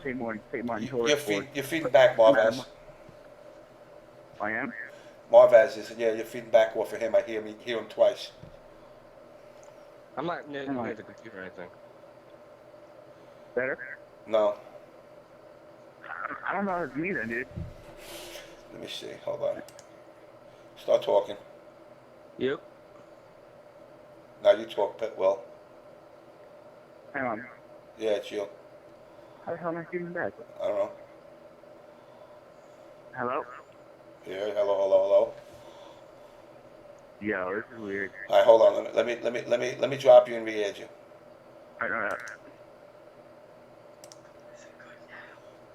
St. Martin You're, Tourist feed, Force. you're feeding back, Marvez. I am. Marvez is, yeah, you're feeding back off of him. I hear him twice. I'm not near, Hang on. near the computer or anything. Better? No. I don't know how to do that, dude. Let me see. Hold on. Start talking. Yep. Now you talk, Well. Hang on. Yeah, it's you. How the hell am I feeding back? I don't know. Hello? Yeah, hello, hello, hello. Yo, this is weird. All right, hold on. Let me drop you and re-add you. Alright.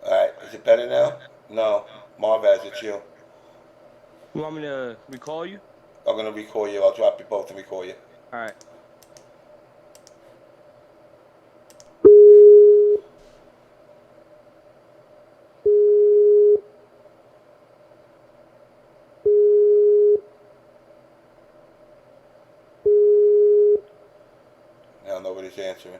All right, is it better now? No, Marvez, it's you. You want me to recall you? I'm gonna recall you. I'll drop you both and recall you. All right. Now nobody's answering.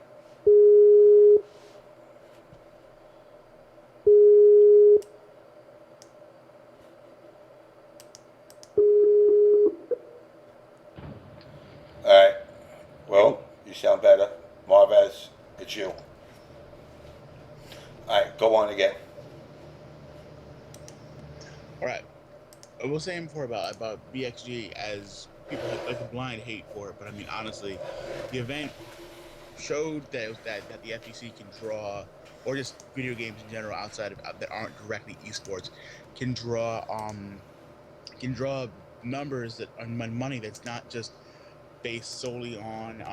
All right. Well, you sound better, Marvez. It's you. All right, go on again. All right. I was saying before about BXG as people have like a blind hate for it, but I mean honestly, the event showed that the FGC can draw, or just video games in general outside of that aren't directly esports, can draw can draw numbers that are money that's not just based solely on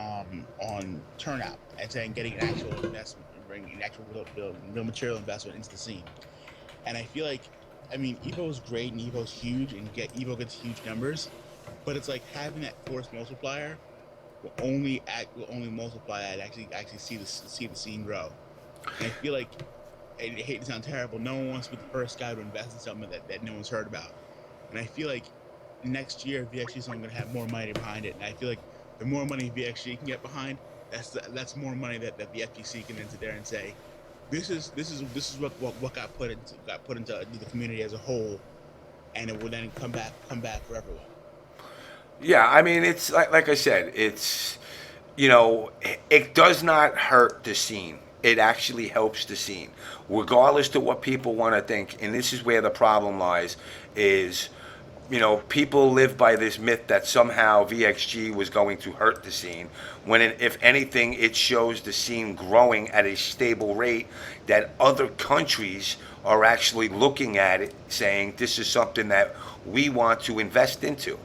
turnout and saying getting an actual investment and bringing an actual real material investment into the scene. And I feel like, I mean, Evo is great and Evo's huge and Evo gets huge numbers, but it's like having that force multiplier will only multiply and actually see the scene grow. And I feel like, I hate to sound terrible, no one wants to be the first guy to invest in something that no one's heard about. And I feel like next year VXG is only going to have more money behind it, and I feel like the more money VXG can get behind, that's more money that the FGC can then sit there and say, this is what got put into the community as a whole, and it will then come back for everyone. Yeah, I mean, it's like I said, it's, it does not hurt the scene. It actually helps the scene, regardless to what people want to think. And this is where the problem lies: is, people live by this myth that somehow VXG was going to hurt the scene, when if anything, it shows the scene growing at a stable rate. That other countries are actually looking at it, saying this is something that we want to invest into.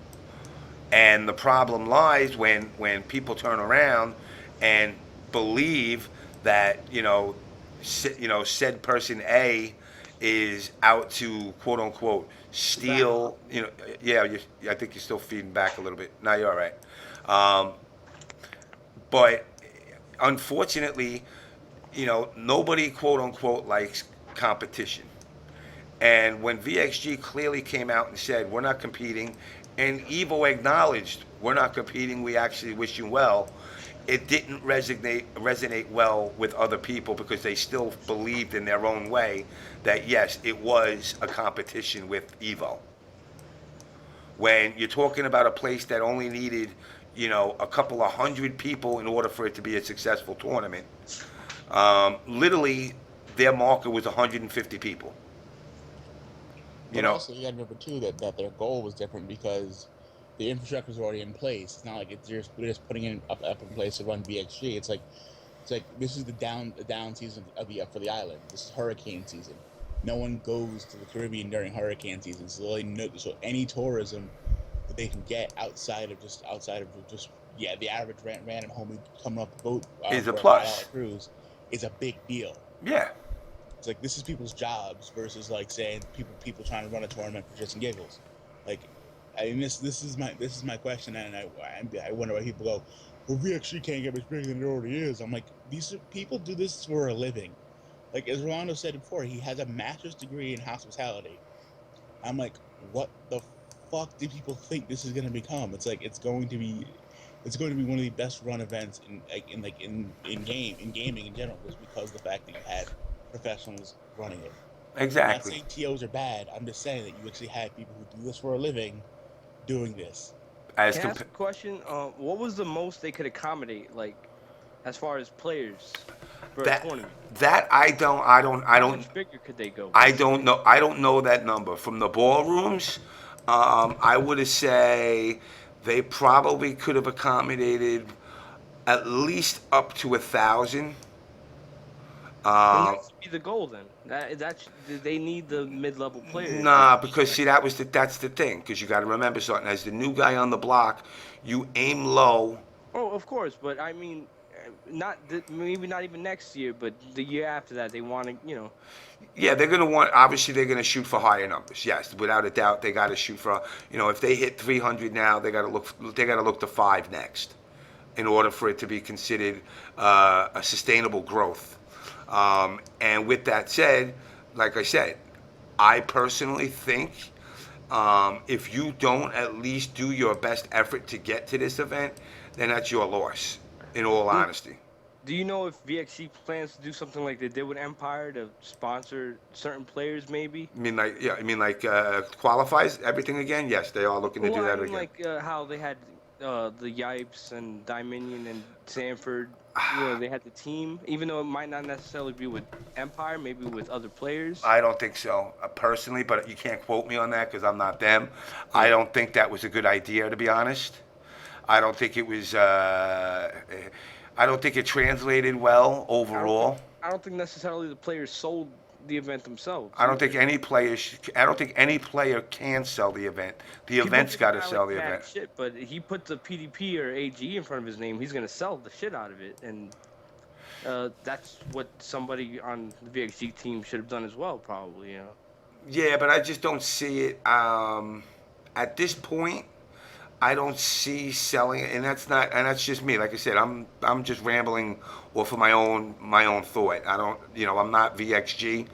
And the problem lies when people turn around and believe that said person A is out to quote unquote steal. Yeah, I think you're still feeding back a little bit. No, you're all right. Um, but unfortunately, nobody quote unquote likes competition. And when VXG clearly came out and said, we're not competing, and Evo acknowledged, we're not competing, we actually wish you well, it didn't resonate well with other people because they still believed in their own way that, yes, it was a competition with Evo. When you're talking about a place that only needed, a couple of hundred people in order for it to be a successful tournament, literally their market was 150 people. You But know, also, you got to remember too that their goal was different because the infrastructure is already in place. It's not like we're just putting it up in place to run VXG. It's like this is the down season of the for the island. This is hurricane season. No one goes to the Caribbean during hurricane season, so any tourism that they can get outside of just the average random homie coming up the boat is a for a $5 plus. cruise is a big deal. Yeah. It's like this is people's jobs versus like saying people trying to run a tournament for shits and giggles. Like, I mean, this is my question, and I wonder why people go, well, we actually can't get much bigger than it already is. I'm like, these people do this for a living. Like as Rolando said before, he has a master's degree in hospitality. I'm like, what the fuck do people think this is going to become? It's like it's going to be one of the best run events in gaming in general, just because of the fact that you had professionals running it. Exactly. I'm not saying TOs are bad. I'm just saying that you actually have people who do this for a living doing this. As Can I ask compa- a question? What was the most they could accommodate, like, as far as players for a that tournament? that How much bigger could they go, I basically? don't know. I don't know that number from the ballrooms. I would say they probably could have accommodated at least up to 1,000. And that should be the goal then. They need the mid-level players. Nah, because see, that's the thing. Because you got to remember something. As the new guy on the block, you aim low. Oh, of course, but I mean, maybe not even next year, but the year after that, they want to. Yeah, they're gonna want. Obviously, they're gonna shoot for higher numbers. Yes, without a doubt, they got to shoot for. If they hit 300 now, they got to look. They got to look to 5 next, in order for it to be considered a sustainable growth. And with that said, like I said, I personally think if you don't at least do your best effort to get to this event, then that's your loss. In all honesty. Do you know if VXC plans to do something like they did with Empire to sponsor certain players, maybe? Qualifies everything again? Yes, they are looking to do Well, I that mean, again. like how they had the Yipes and Dominion and Sanford. They had the team, even though it might not necessarily be with Empire, maybe with other players. I don't think so, personally, but you can't quote me on that because I'm not them. Yeah. I don't think that was a good idea, to be honest. I don't think it was. I don't think it translated well overall. I don't think necessarily the players sold the event themselves. I don't think any player. I don't think any player can sell the event. The People event's think got to I sell like the mad event. shit, but he put the PDP or AGE in front of his name, he's gonna sell the shit out of it, and that's what somebody on the VXG team should have done as well, probably. Yeah, but I just don't see it. At this point, I don't see selling it, and that's just me. Like I said, I'm just rambling off of my own thought. I don't, I'm not VXG,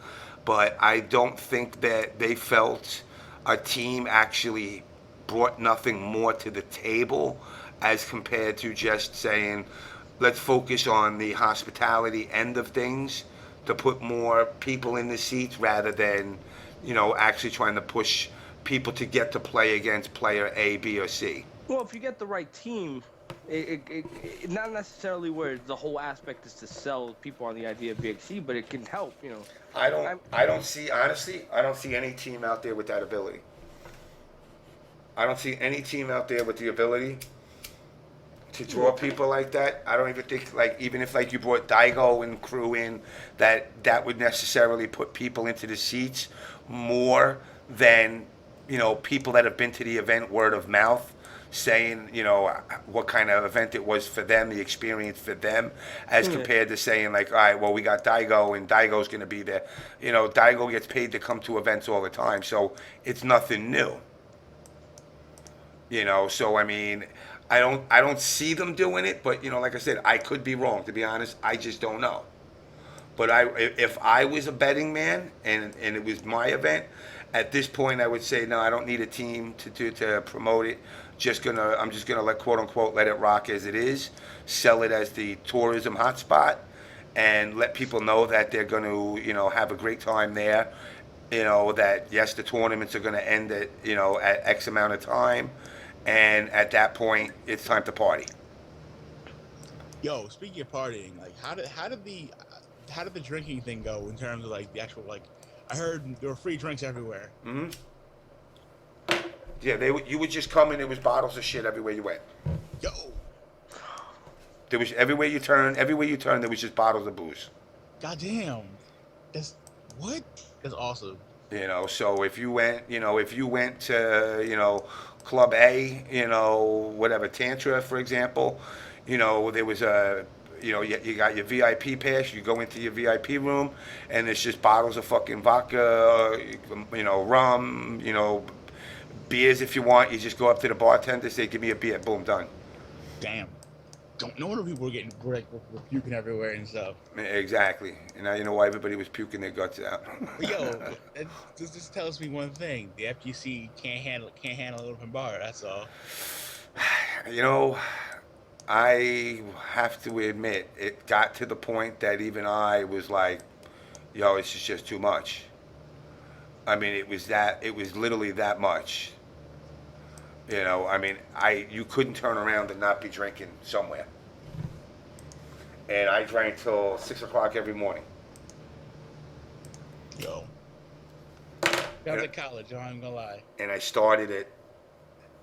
but I don't think that they felt a team actually brought nothing more to the table as compared to just saying, let's focus on the hospitality end of things to put more people in the seats rather than, actually trying to push people to get to play against player A, B, or C. Well, if you get the right team, not necessarily where the whole aspect is to sell people on the idea of VXC, but it can help. I don't see, honestly, I don't see any team out there with that ability. I don't see any team out there with the ability to draw people like that. I don't even think, like, even if like you brought Daigo and crew in, that would necessarily put people into the seats more than people that have been to the event word of mouth saying what kind of event it was for them, the experience for them, as compared to saying like, all right, well, we got Daigo and Daigo's going to be there. Daigo gets paid to come to events all the time, so it's nothing new. So I mean, I don't see them doing it, but like I said, I could be wrong. To be honest, I just don't know. But if I was a betting man and it was my event, at this point I would say no, I don't need a team to promote it. I'm just gonna let, quote unquote, let it rock as it is, sell it as the tourism hotspot, and let people know that they're gonna have a great time there. That yes, the tournaments are gonna end at at X amount of time, and at that point it's time to party. Yo, speaking of partying, like how did the drinking thing go in terms of like the actual, like, I heard there were free drinks everywhere. Mm-hmm. Yeah, you would just come in. There was bottles of shit everywhere you went. Yo, There was everywhere you turn, there was just bottles of booze. goddamn, that's what? That's awesome. So if you went, to, Club A, whatever, Tantra, for example, there was you got your VIP pass, you go into your VIP room, and it's just bottles of fucking vodka, rum, beers if you want. You just go up to the bartender, say, give me a beer, boom, done. Damn. Don't know when people were puking everywhere and stuff. Exactly. And now you know why everybody was puking their guts out. But yo, this tells me one thing: the FGC can't handle an open bar. That's all. I have to admit, it got to the point that even I was like, Yo, this is just too much. I mean, it was literally that much. You know, I mean, you couldn't turn around and not be drinking somewhere. And I drank till 6 o'clock every morning. Yo. Sounds like college, I'm not gonna lie. And I started at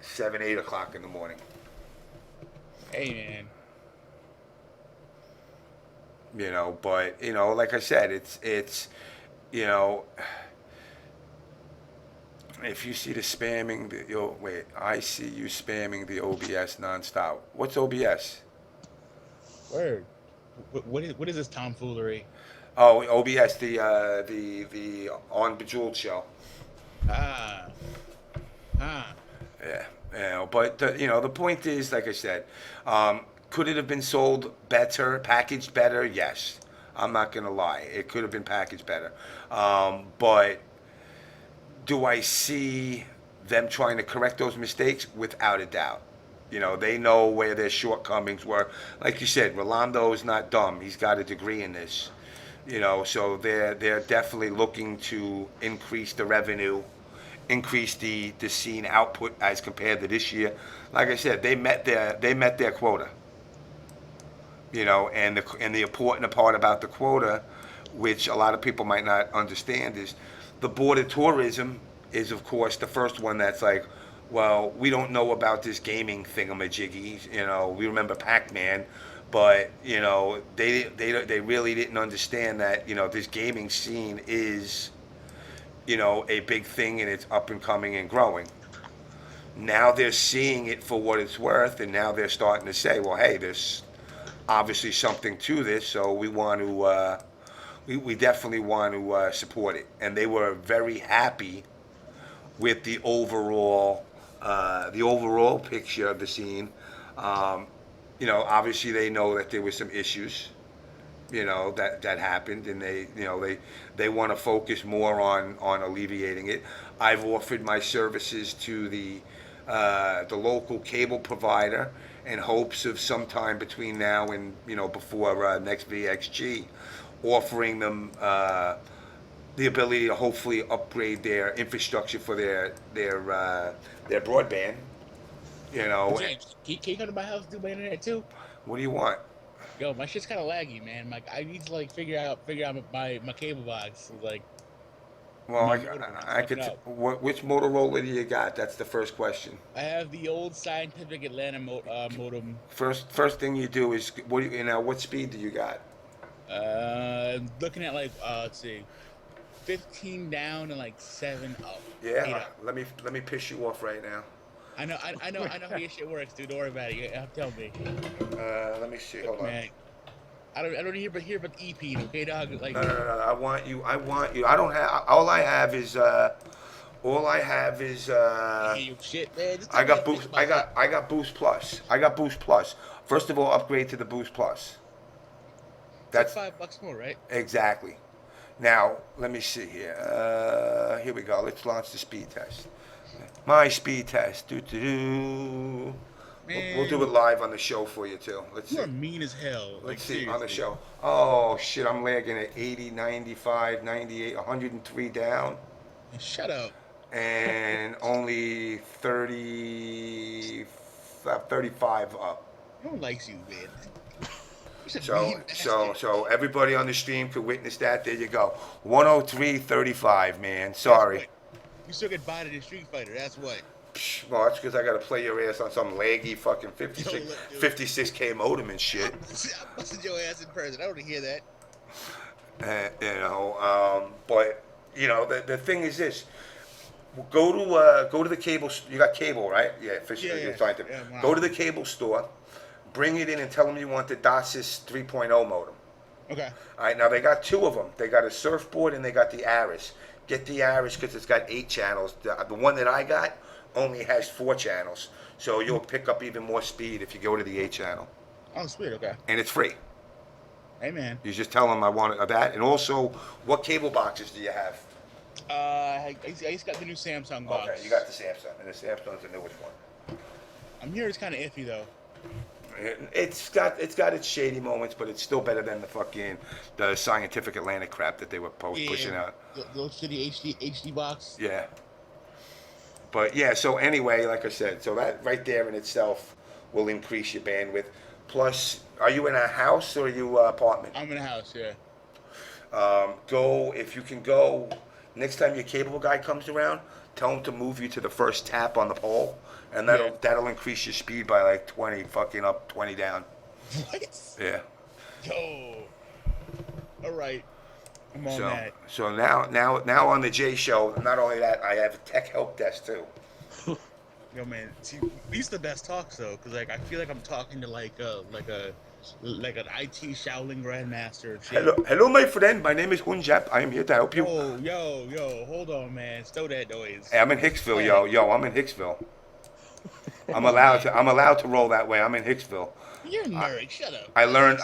7, 8 o'clock in the morning. Hey, man. You know, but, you know, like I said, it's, you know, if you see the spamming, wait, I see you spamming the OBS nonstop. What's OBS? Word. What is this tomfoolery? Oh, OBS, the On Bejeweled show. Ah. Yeah, you know, but you know, the point is, like I said, could it have been sold better, packaged better? Yes, I'm not gonna lie, it could have been packaged better. But do I see them trying to correct those mistakes? Without a doubt. You know, they know where their shortcomings were. Like you said, Rolando is not dumb. He's got a degree in this. You know, so they're definitely looking to increase the revenue, increase the scene output as compared to this year. Like I said, they met their quota. You know, and the important part about the quota, which a lot of people might not understand, is the Board of Tourism is, of course, the first one that's like, well, we don't know about this gaming thingamajiggy. You know, we remember Pac-Man, but you know, they really didn't understand that, you know, this gaming scene is, you know, a big thing and it's up and coming and growing. Now they're seeing it for what it's worth, and now they're starting to say, well, hey, there's obviously something to this, so we want to. We definitely want to support it, and they were very happy with the overall picture of the scene. You know, obviously they know that there were some issues, you know, that happened, and they want to focus more on alleviating it. I've offered my services to the local cable provider in hopes of sometime between now and, you know, before next VXG, offering them the ability to hopefully upgrade their infrastructure for their broadband. You know. James, can you come to my house and do my internet too? What do you want? Yo, my shit's kind of laggy, man. Like, I need to like figure out my cable box. Like, Well, I could. Which Motorola do you got? That's the first question. I have the old Scientific Atlanta modem. First thing you do is what speed do you got? Looking at like let's see, 15 down and like 7 up. Yeah, let me piss you off right now. I know how your shit works, dude. Don't worry about it. You have to tell me. Let me see. Hold on. Man, I don't hear about EP, okay, dog? Like, No. I want you. I don't have. All I have is. Shit, man. I got Boost. I got Boost Plus. First of all, upgrade to the Boost Plus. That's $5 more, right? Exactly. Now, let me see here. Here we go. Let's launch the speed test. My speed test. We'll do it live on the show for you, too. Let's see. You're mean as hell. Let's see, on the show. Oh, shit, I'm lagging at 80, 95, 98, 103 down. Shut up. And only 35 up. No one likes you, man. So everybody on the stream could witness that. There you go. 103.35, man. Sorry. You still get bodied in Street Fighter, that's what. Well, that's because I got to play your ass on some laggy fucking 56K modem and shit. I busted your ass in person. I don't want to hear that. You know, but, you know, the thing is this. Go to the cable. You got cable, right? Yeah, you're trying to. Yeah, wow. Go to the cable store. Bring it in and tell them you want the DarKNaTAS 3.0 modem. Okay. All right, now they got two of them. They got a surfboard and they got the Aris. Get the Aris because it's got 8 channels. The one that I got only has 4 channels. So you'll pick up even more speed if you go to the 8 channel. Oh, sweet, okay. And it's free. Hey, man. You just tell them I want that. And also, what cable boxes do you have? I just got the new Samsung box. Okay, you got the Samsung. And the Samsung's the newest one. I'm here, it's kind of iffy, though. It's got its shady moments, but it's still better than the Scientific Atlantic crap that they were pushing out. The little shitty HD box. Yeah. But yeah, so anyway, like I said, so that right there in itself will increase your bandwidth. Plus, are you in a house or are you apartment? I'm in a house, yeah. Go if you can go. Next time your cable guy comes around, tell him to move you to the first tap on the pole, and that'll increase your speed by like 20 fucking up, 20 down. What? Yeah. Yo. All right. I'm on that. So now on the J Show, not only that, I have a tech help desk too. Yo, man. See, these are the best talks though, cause like I feel like I'm talking to like an IT Shaolin Grandmaster. And shit. Hello, my friend. My name is Hunjap. I am here to help you. Yo, hold on, man. Stow that noise. Hey, I'm in Hicksville, yo. I'm in Hicksville. I'm allowed to roll that way. I'm in Hicksville. You're a nerd. Shut up. I learned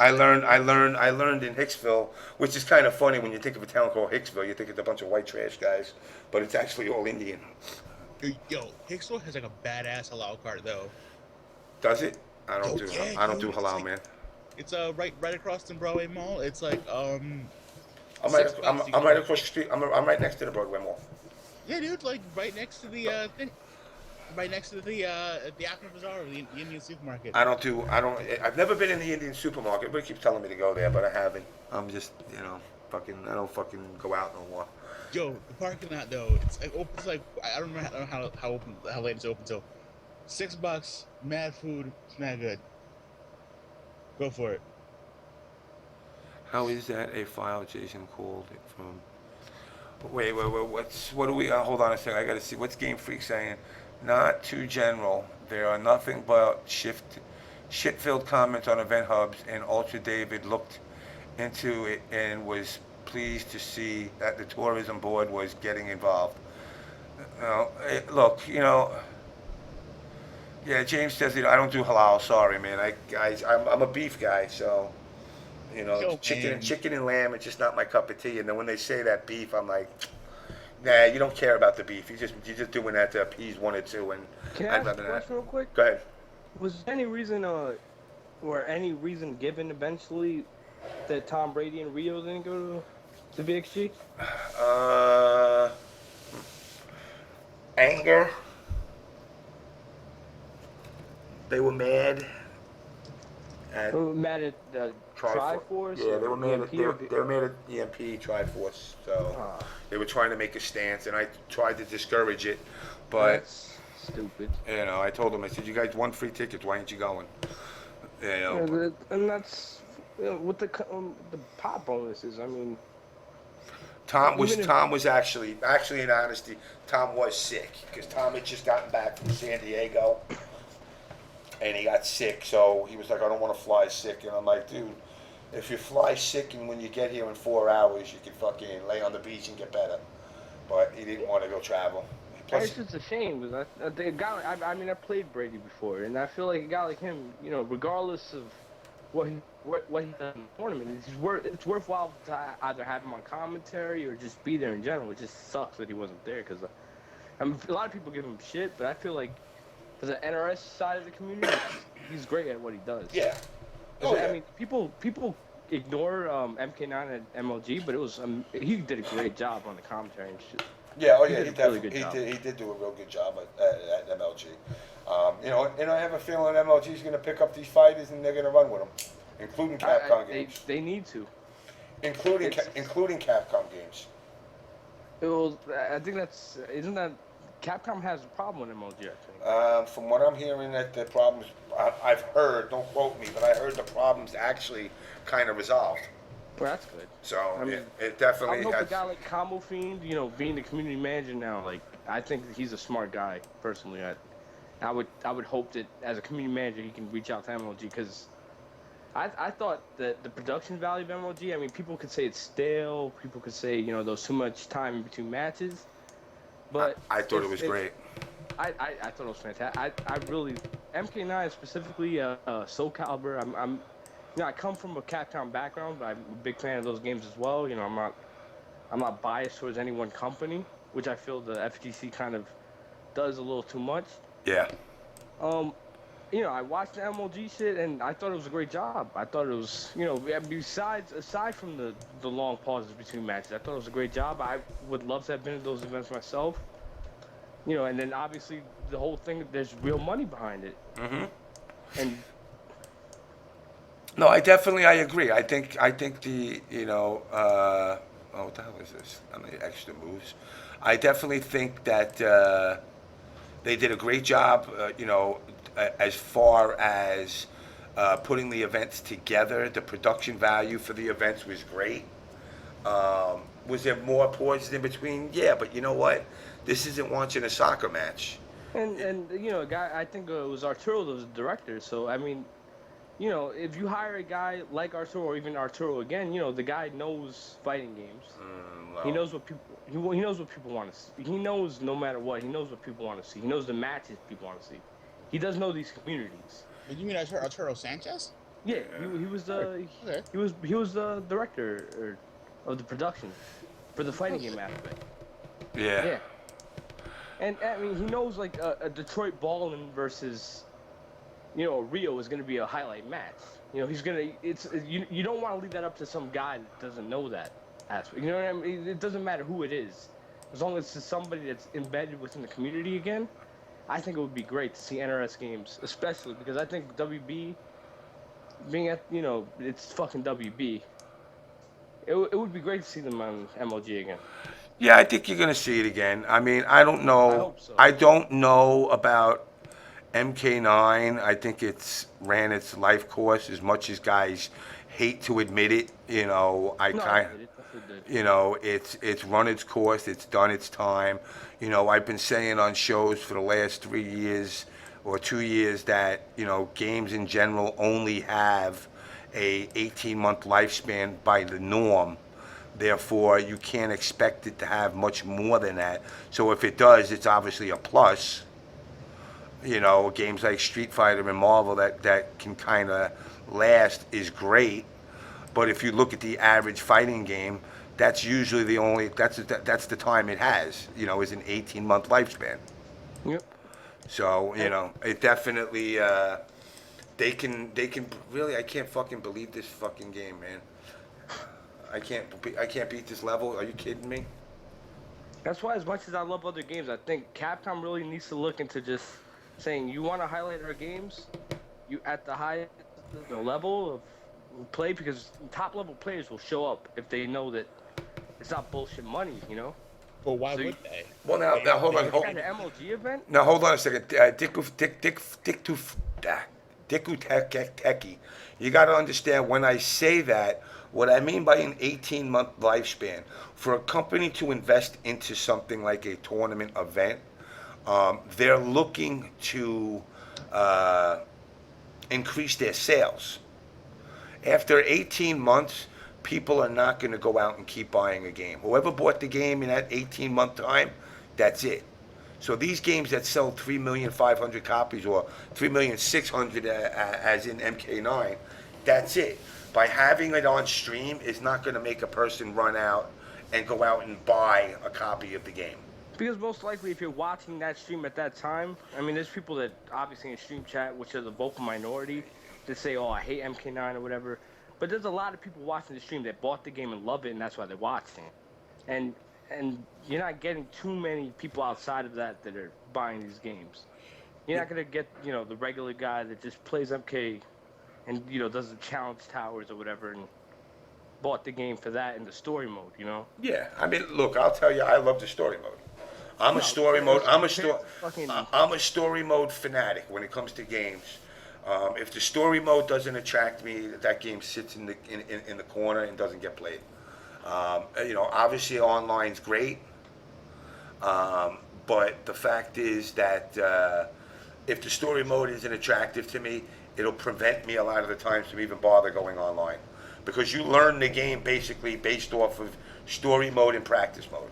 in Hicksville, which is kind of funny when you think of a town called Hicksville. You think it's a bunch of white trash guys, but it's actually all Indian. Yo, Hicksville has like a badass halal cart though. Does it? I don't do halal, like, man. It's right across the Broadway Mall. It's like I'm right across the street. I'm right next to the Broadway Mall. Yeah, dude, like right next to the thing. Right next to the Akron Bazaar, the Indian supermarket. I've never been in the Indian supermarket. Everybody keeps telling me to go there, but I haven't. I'm just, I don't fucking go out no more. Yo, the parking lot though, it's like open. It's like I don't know how late it's open till. $6, mad food, it's mad good. Go for it. How is that a file Jason called it from? Wait, what do we, hold on a second, I gotta see, what's Game Freak saying? Not too general. There are nothing but shit-filled comments on event hubs, and Ultra David looked into it and was pleased to see that the tourism board was getting involved. Look, yeah, James says, I don't do halal, sorry, man. I'm a beef guy, so, chicken and lamb, it's just not my cup of tea. And then when they say that beef, I'm like, nah, you don't care about the beef. You're just doing that to appease one or two. And can I ask a question real quick? Go ahead. Was there any reason, given eventually that Tom Brady and Rio didn't go to VXG? Anger. They were mad. Mad at the Triforce? Yeah, they were mad at EMP Triforce. So they were trying to make a stance, and I tried to discourage it, but that's stupid. I told them, I said, you guys won free tickets. Why aren't you going? And that's with the pop bonuses. I mean, Tom was actually in honesty, Tom was sick because Tom had just gotten back from San Diego. And he got sick, so he was like, I don't want to fly sick. And I'm like, dude, if you fly sick and when you get here in 4 hours, you can fucking lay on the beach and get better. But he didn't want to go travel. Plus, it's just a shame because I played Brady before, and I feel like a guy like him, regardless of what he does in the tournament, it's worthwhile to either have him on commentary or just be there in general. It just sucks that he wasn't there because a lot of people give him shit, but I feel like for the NRS side of the community, he's great at what he does. Yeah. I mean, people ignore MK9 at MLG, but he did a great job on the commentary and shit. Yeah, he did do a real good job at MLG. And I have a feeling MLG's going to pick up these fighters and they're going to run with them, including Capcom games. They need to. Including Capcom games. I think isn't that Capcom has a problem with MLG, I think. From what I'm hearing, that the problems, I've heard, don't quote me, but I heard the problems actually kind of resolved. Well, that's good. So, I mean, it definitely I hope a guy like Combo Fiend, being the community manager now, I think that he's a smart guy, personally. I would hope that as a community manager, he can reach out to MLG, because I thought that the production value of MLG, I mean, people could say it's stale, people could say, there's too much time in between matches. But I thought it was great. I thought it was fantastic. I really MK9 specifically, Soul Calibur. I come from a Capcom background, but I'm a big fan of those games as well. I'm not biased towards any one company, which I feel the FGC kind of does a little too much. Yeah. I watched the MLG shit and I thought it was a great job. I thought it was, aside from the long pauses between matches, I thought it was a great job. I would love to have been at those events myself. And then obviously the whole thing, there's real money behind it. Mm-hmm. And No, I agree. I think the oh, what the hell is this? On the extra moves, I definitely think that they did a great job. As far as putting the events together, the production value for the events was great. Was there more pauses in between? Yeah, but you know what? This isn't watching a soccer match. a guy, I think it was Arturo that was the director. So I mean, if you hire a guy like Arturo or even Arturo again, the guy knows fighting games. He Well, knows what people he knows what people want to see. He knows no matter what. He knows what people want to see. He knows the matches people want to see. He does know these communities. But you mean Arturo Sanchez? Yeah, he was the Okay. he was the director of the production for the fighting game aspect. yeah. Yeah, and I mean he knows like a Detroit Ballin versus Rio is going to be a highlight match. He's gonna. You don't want to leave that up to some guy that doesn't know that aspect. You know what I mean? It doesn't matter who it is, as long as it's somebody that's embedded within the community again. I think it would be great to see NRS games, especially because I think WB being at it's fucking WB. It would be great to see them on MLG again. Yeah, I think you're gonna see it again. I mean, I don't know. I hope so. I don't know about MK9. I think it's ran its life course. As much as guys hate to admit it, I No, kind I did it. it's run its course. It's done its time. I've been saying on shows for the last 3 years or 2 years that games in general only have a 18-month lifespan by the norm. Therefore, you can't expect it to have much more than that. So if it does, it's obviously a plus. Games like Street Fighter and Marvel that can kind of last is great. But if you look at the average fighting game, that's usually that's the time it has. Is an 18-month lifespan. Yep. So it definitely they can really. I can't fucking believe this fucking game, man. I can't beat this level. Are you kidding me? That's why, as much as I love other games, I think Capcom really needs to look into just saying, you want to highlight our games, you at the highest level of play, because top level players will show up if they know that it's not bullshit money. Well, why So would they? Well, now hold on. At the MLG event, Now hold on a second. Teki. You got to understand when I say that, what I mean by an 18-month lifespan. For a company to invest into something like a tournament event, they're looking to increase their sales. After 18 months, people are not going to go out and keep buying a game. Whoever bought the game in that 18-month time, that's it. So these games that sell 3,500,000 copies or 3,600,000 as in MK9, that's it. By having it on stream is not going to make a person run out and go out and buy a copy of the game. because most likely if you're watching that stream at that time, I mean, there's people that obviously in stream chat, which are the vocal minority, that say, oh, I hate MK9 or whatever. But there's a lot of people watching the stream that bought the game and love it, and that's why they're watching it. And you're not getting too many people outside of that are buying these games. You're not gonna get the regular guy that just plays MK and does the challenge towers or whatever and bought the game for that in the story mode. Yeah, I mean, look, I'll tell you, I love the story mode. I'm a No, story it's mode. fucking- I'm a story mode fanatic when it comes to games. If the story mode doesn't attract me, that game sits in the corner and doesn't get played. Obviously online's great, but the fact is that if the story mode isn't attractive to me, it'll prevent me a lot of the times from even bother going online, because you learn the game basically based off of story mode and practice mode.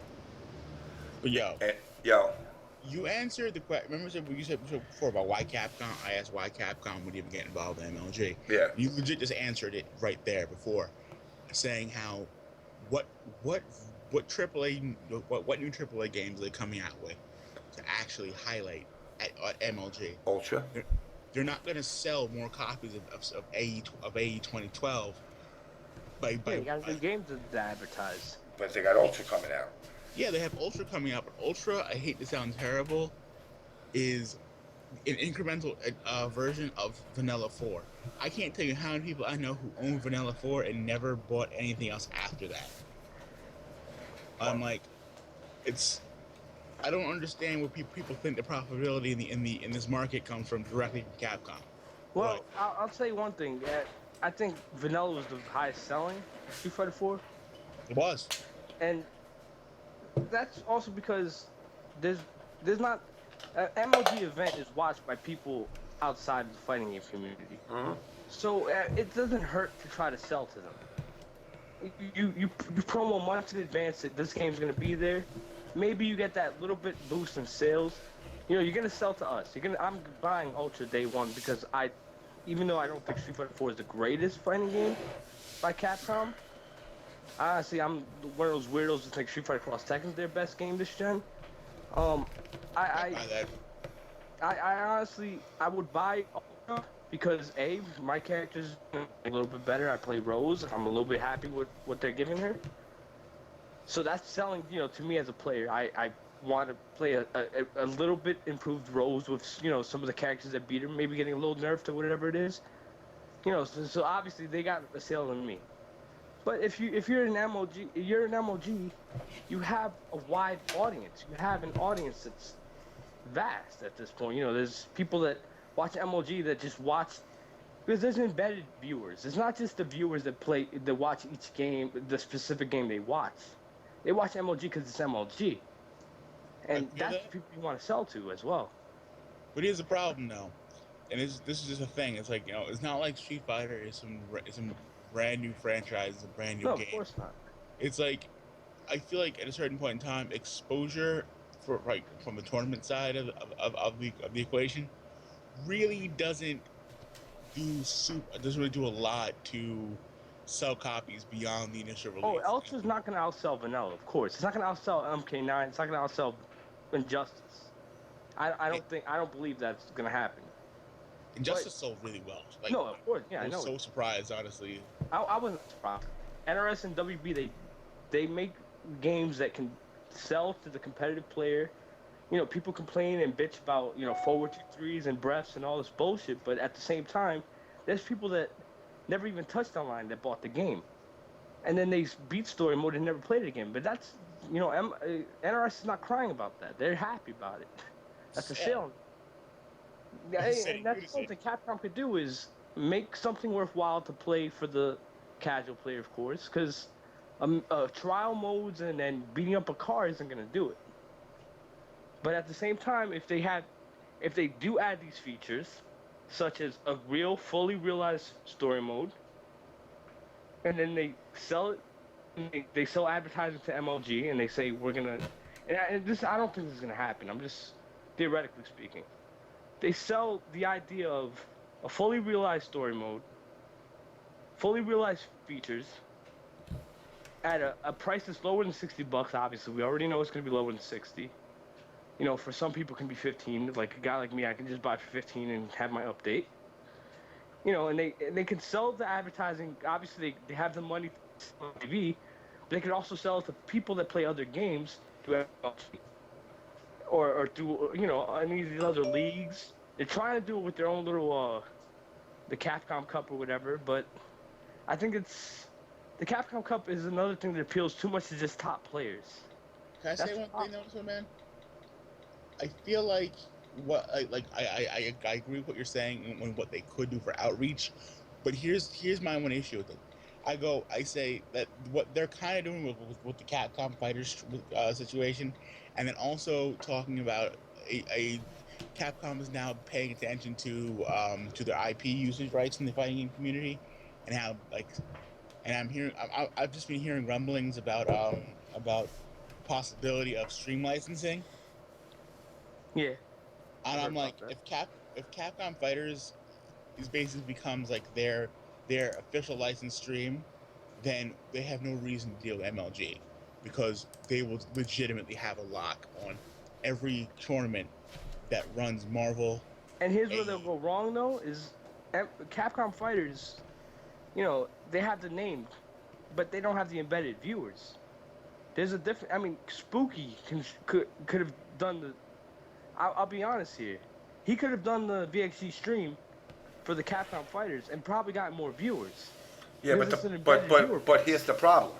But Yo, you answered the question. Remember what you said before about why Capcom? I asked why Capcom would even get involved in MLG. Yeah. You legit just answered it right there before, saying how what AAA what new AAA games are they coming out with to actually highlight at MLG? Ultra. they're not going to sell more copies of AE 2012 by Yeah, you got new games to advertise. But they got Ultra coming out. yeah, they have Ultra coming out, but Ultra, I hate to sound terrible, is an incremental version of Vanilla 4. I can't tell you how many people I know who own Vanilla 4 and never bought anything else after that. I'm like, it's. I don't understand where people think the profitability in this market comes from directly from Capcom. Well, I'll say one thing. I think Vanilla was the highest selling Street Fighter 4, It was. and that's also because there's not an MLG event is watched by people outside of the fighting game community. So it doesn't hurt to try to sell to them. You promo months in advance that this game's gonna be there. Maybe you get that little bit boost in sales. You know, you're gonna sell to us. I'm buying Ultra day one because even though I don't think Street Fighter 4 is the greatest fighting game by Capcom, honestly, I'm one of those weirdos that think Street Fighter Cross Tekken is their best game this gen. I honestly, I would buy Ultra because my character's a little bit better. I play Rose. I'm a little bit happy with what they're giving her. So that's selling, to me as a player. I want to play a little bit improved Rose with, some of the characters that beat her, maybe getting a little nerfed or whatever it is. So obviously they got a sale on me. But if you're an MOG, you have a wide audience. You have an audience that's vast at this point. There's people that watch MLG that just watch, because there's embedded viewers. It's not just the viewers that watch each game, the specific game they watch. They watch MLG because it's MLG, and that's what people you want to sell to as well. But here's the problem, though, and this is just a thing. It's like, it's not like Street Fighter is some brand new franchise, it's a brand new game. No, of course not. It's like, I feel like at a certain point in time, exposure from the tournament side of the equation really doesn't really do a lot to sell copies beyond the initial release. Oh, Ultra's not going to outsell Vanilla, of course. It's not going to outsell MK9. It's not going to outsell Injustice. I don't believe that's going to happen. Injustice sold really well. No, of course, yeah, I know. I was so surprised, honestly. I wasn't surprised. NRS and WB, they make games that can sell to the competitive player. People complain and bitch about, forward 2-3s and breaths and all this bullshit, but at the same time, there's people that never even touched online that bought the game. And then they beat story mode and never played it again. But that's, NRS is not crying about that. They're happy about it. That's a sale. And that's something Capcom could do, is make something worthwhile to play for the casual player, of course, because trial modes and then beating up a car isn't going to do it. But at the same time, if they do add these features, such as a real, fully realized story mode, and then they sell it, and they sell advertising to MLG, and they say we're gonna, and this, I don't think this is gonna happen. I'm just theoretically speaking. They sell the idea of a fully realized story mode, fully realized features, at a price that's lower than $60. Obviously, we already know it's gonna be lower than 60. For some people it can be 15. Like a guy like me, I can just buy it for 15 and have my update. And they can sell the advertising. Obviously, they have the money on TV. But they can also sell it to people that play other games through MLG or through any of these other leagues. They're trying to do it with their own little the Capcom Cup or whatever. But I think the Capcom Cup is another thing that appeals too much to just top players. Can I say one thing, though, man? I feel like I agree with what you're saying and what they could do for outreach, but here's my one issue with it. I say that what they're kind of doing with the Capcom Fighters situation, and then also talking about a Capcom is now paying attention to their IP usage rights in the fighting game community, and how I've just been hearing rumblings about possibility of stream licensing. Yeah. And I'm like, if Capcom Fighters basically becomes like their official licensed stream, then they have no reason to deal with MLG, because they will legitimately have a lock on every tournament that runs Marvel And here's where they'll go wrong though: is Capcom Fighters, they have the name, but they don't have the embedded viewers. There's a different. I mean, Spooky could have done the. I'll be honest here. He could have done the VXC stream for the Capcom Fighters and probably got more viewers. Yeah, but here's the problem.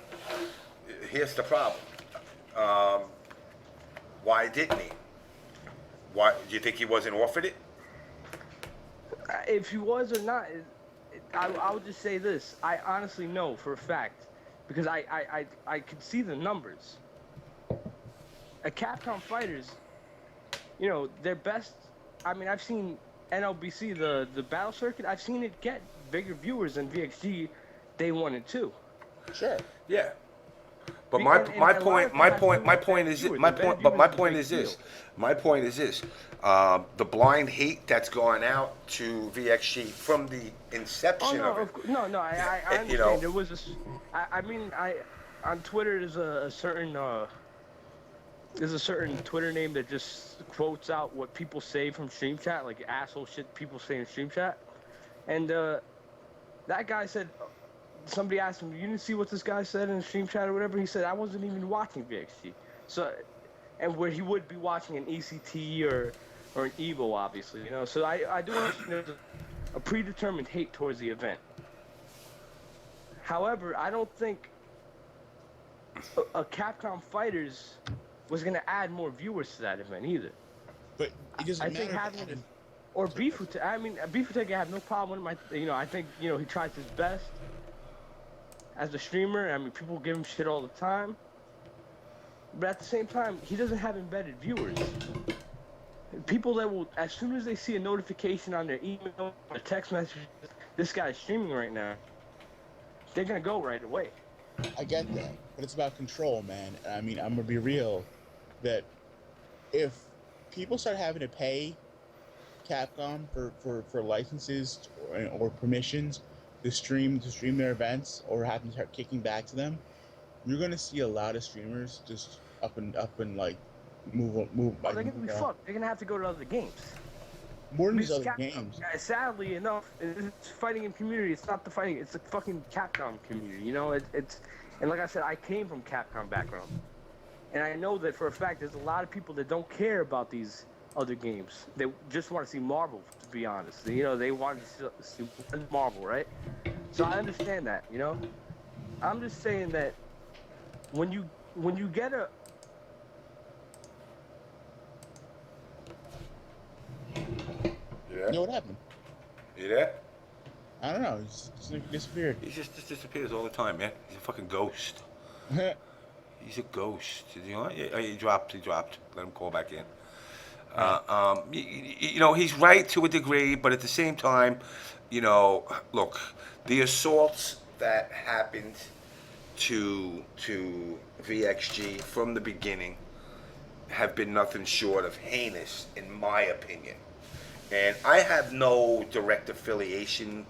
Here's the problem. Why didn't he? Why do you think he wasn't offered it? If he was or not, I would just say this. I honestly know for a fact because I could see the numbers. At Capcom Fighters, their best. I mean, I've seen NLBC, the battle circuit. I've seen it get bigger viewers than VXG day 1 and 2. Sure. Yeah. But my point is this. The blind hate that's gone out to VXG from the inception of it. I understand. There was on Twitter there's a certain Twitter name that just quotes out what people say from stream chat, like asshole shit people say in stream chat. And that guy said, somebody asked him, you didn't see what this guy said in the stream chat or whatever? He said, I wasn't even watching VXT. So, and where he would be watching an ECT or an Evo, obviously, So I do understand there's a predetermined hate towards the event. However, I don't think a Capcom Fighters was going to add more viewers to that event either. But it doesn't matter. I think having or Wtih, I mean, Wtih, I have no problem with him. I think, he tries his best as a streamer. I mean, people give him shit all the time. But at the same time, he doesn't have embedded viewers. People that will, as soon as they see a notification on their email or text message, this guy's streaming right now, they're going to go right away. I get that, but it's about control, man. I mean, I'm gonna be real, that if people start having to pay Capcom for licenses or permissions to stream their events, or having to start kicking back to them, you're gonna see a lot of streamers just up and like move. Well, they're gonna be fucked. They're gonna have to go to other games. More than these other games. Sadly enough, it's fighting game community. It's not the fighting. It's the fucking Capcom community. It's and like I said, I came from Capcom background, and I know that for a fact. There's a lot of people that don't care about these other games. They just want to see Marvel. To be honest, they want to see Marvel, right? So I understand that. I'm just saying that when you get a Yeah. What happened? You there? I don't know. He just disappeared. He just disappears all the time, man. He's a fucking ghost. He's a ghost. He dropped. Let him call back in. He's right to a degree, but at the same time, look, the assaults that happened to VXG from the beginning have been nothing short of heinous, in my opinion. And I have no direct affiliation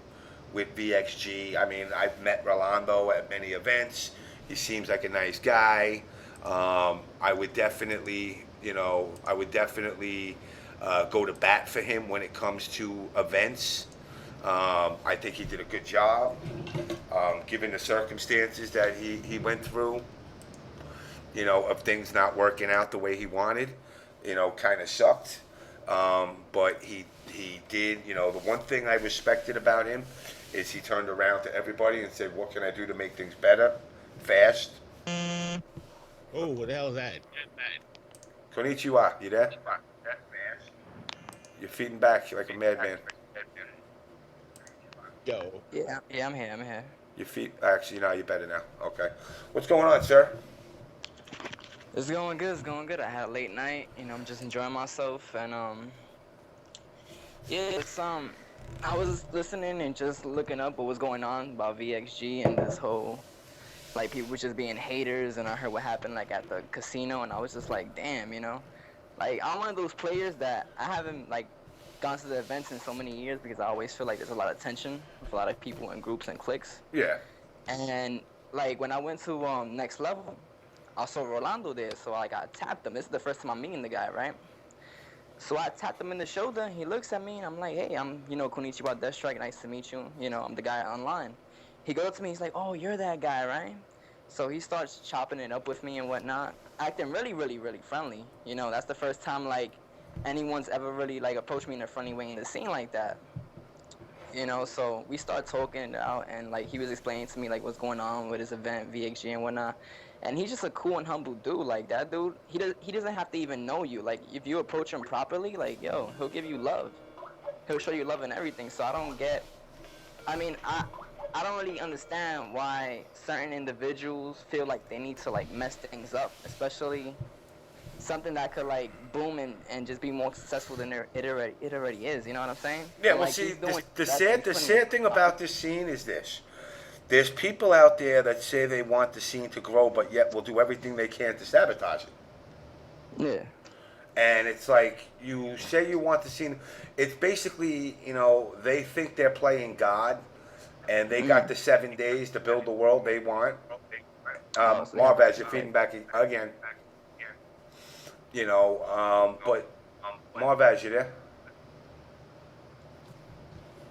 with VXG. I mean, I've met Rolando at many events. He seems like a nice guy. I would definitely go to bat for him when it comes to events. I think he did a good job, given the circumstances that he went through, of things not working out the way he wanted. Kind of sucked. But he did, the one thing I respected about him is he turned around to everybody and said, what can I do to make things better, fast? Oh, what the hell is that? Konnichiwa, you there? You're feeding back like a madman. Yo. Yeah, I'm here. Your feet, actually, no, you're better now. Okay. What's going on, sir? It's going good. I had a late night, I'm just enjoying myself, and I was listening and just looking up what was going on about VXG and this whole, like, people just being haters, and I heard what happened, like, at the casino, and I was just like, damn, like, I'm one of those players that I haven't, like, gone to the events in so many years because I always feel like there's a lot of tension with a lot of people in groups and cliques. Yeah. And, like, when I went to Next Level, I saw Rolando there, so I got tapped him. This is the first time I'm meeting the guy, right? So I tapped him in the shoulder. He looks at me and I'm like, hey, I'm, Konnichiwa Death Strike. Nice to meet you. I'm the guy online. He goes to me. He's like, oh, you're that guy, right? So he starts chopping it up with me and whatnot, acting really, really, really friendly. That's the first time like anyone's ever really like approached me in a friendly way in the scene like that. So we start talking out, and like he was explaining to me like what's going on with his event, VXG and whatnot. And he's just a cool and humble dude. Like that dude, he doesn't have to even know you. Like if you approach him properly, like yo, he'll give you love. He'll show you love and everything. So I don't really understand why certain individuals feel like they need to like mess things up, especially something that could like boom and just be more successful than it already is. You know what I'm saying? Yeah, And, well, like, see, he's doing the that, sad thing about this scene is this. There's people out there that say they want the scene to grow, but yet will do everything they can to sabotage it. Yeah. And it's like, you say you want the scene. It's basically, they think they're playing God, and they got the 7 days to build the world they want. So Marvez, you're feeding back again. But Marvez, you there?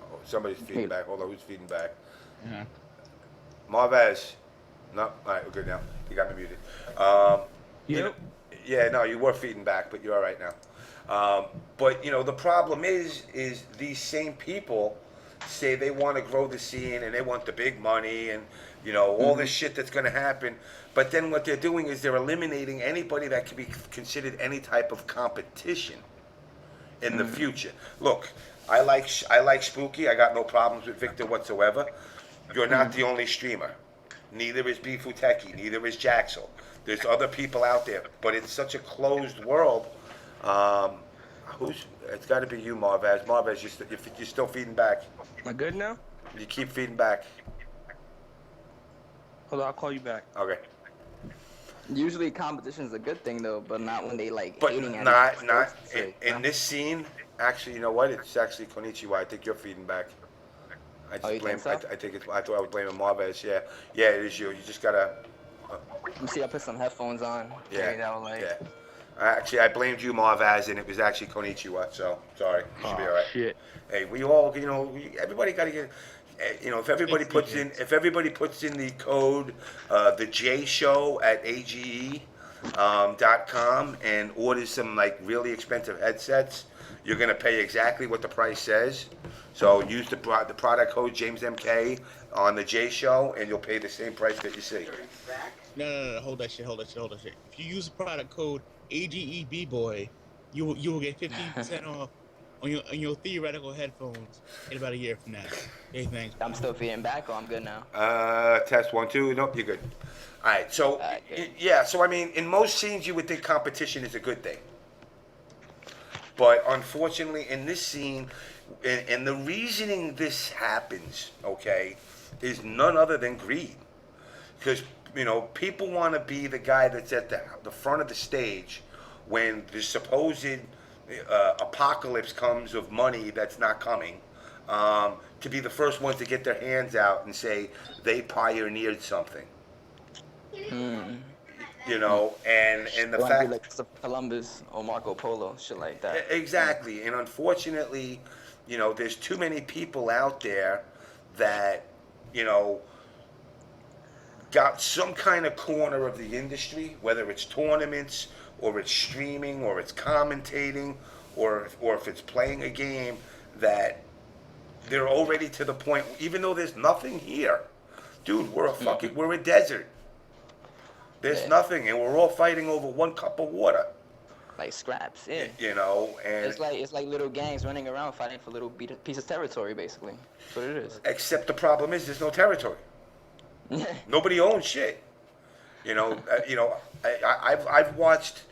Oh, somebody's feeding back. Hold on, who's feeding back? Yeah. Marvez. No, all right, we're good now. You got me muted. Yeah, no, you were feeding back, but you're all right now. But the problem is these same people say they want to grow the scene and they want the big money and all this shit that's going to happen. But then what they're doing is they're eliminating anybody that can be considered any type of competition in the future. Look, I like Spooky. I got no problems with Victor whatsoever. You're not the only streamer. Neither is Wtih. Neither is Jaxel. There's other people out there, but it's such a closed world. It's got to be you, Marvez. Marvez, you're still feeding back. Am I good now? You keep feeding back. Hold on, I'll call you back. Okay. Usually competition is a good thing though, but not when they like But hating at not each other. in this scene. Actually, you know what? It's actually Konnichiwa. I think you're feeding back. I just you blame. think so? I think it's. I thought I was blaming Marvez. Yeah, it is you. You just gotta. Let me see. I put some headphones on. Yeah. Maybe that will, like. Yeah. Actually, I blamed you, Marvez, and it was actually Konnichiwa. So sorry. You should be all right. Shit. Hey, we all, everybody got to get. If everybody puts in the code, the J Show at AGE.com and orders some like really expensive headsets, you're gonna pay exactly what the price says. So use the product code JamessMK on the J Show, and you'll pay the same price that you see. No, hold that shit. If you use the product code AGEBboy, you will get 15% off on your theoretical headphones in about a year from now. Hey, thanks. I'm still feeding back, or I'm good now. Test 1 2. Nope, you're good. All right. So yeah. So I mean, in most scenes, you would think competition is a good thing, but unfortunately, in this scene, and the reasoning this happens, okay, is none other than greed, because people want to be the guy that's at the front of the stage when the supposed apocalypse comes of money that's not coming, to be the first ones to get their hands out and say they pioneered something. And the Like fact, like Columbus or Marco Polo, shit like that. exactly, and unfortunately, there's too many people out there that got some kind of corner of the industry, whether it's tournaments or it's streaming or it's commentating or if it's playing a game, that they're already to the point, even though there's nothing here, dude, we're a desert. There's nothing, and we're all fighting over one cup of water. Like scraps, yeah. And It's like little gangs running around fighting for little piece of territory, basically. That's what it is. except the problem is there's no territory. Nobody owns shit. I've watched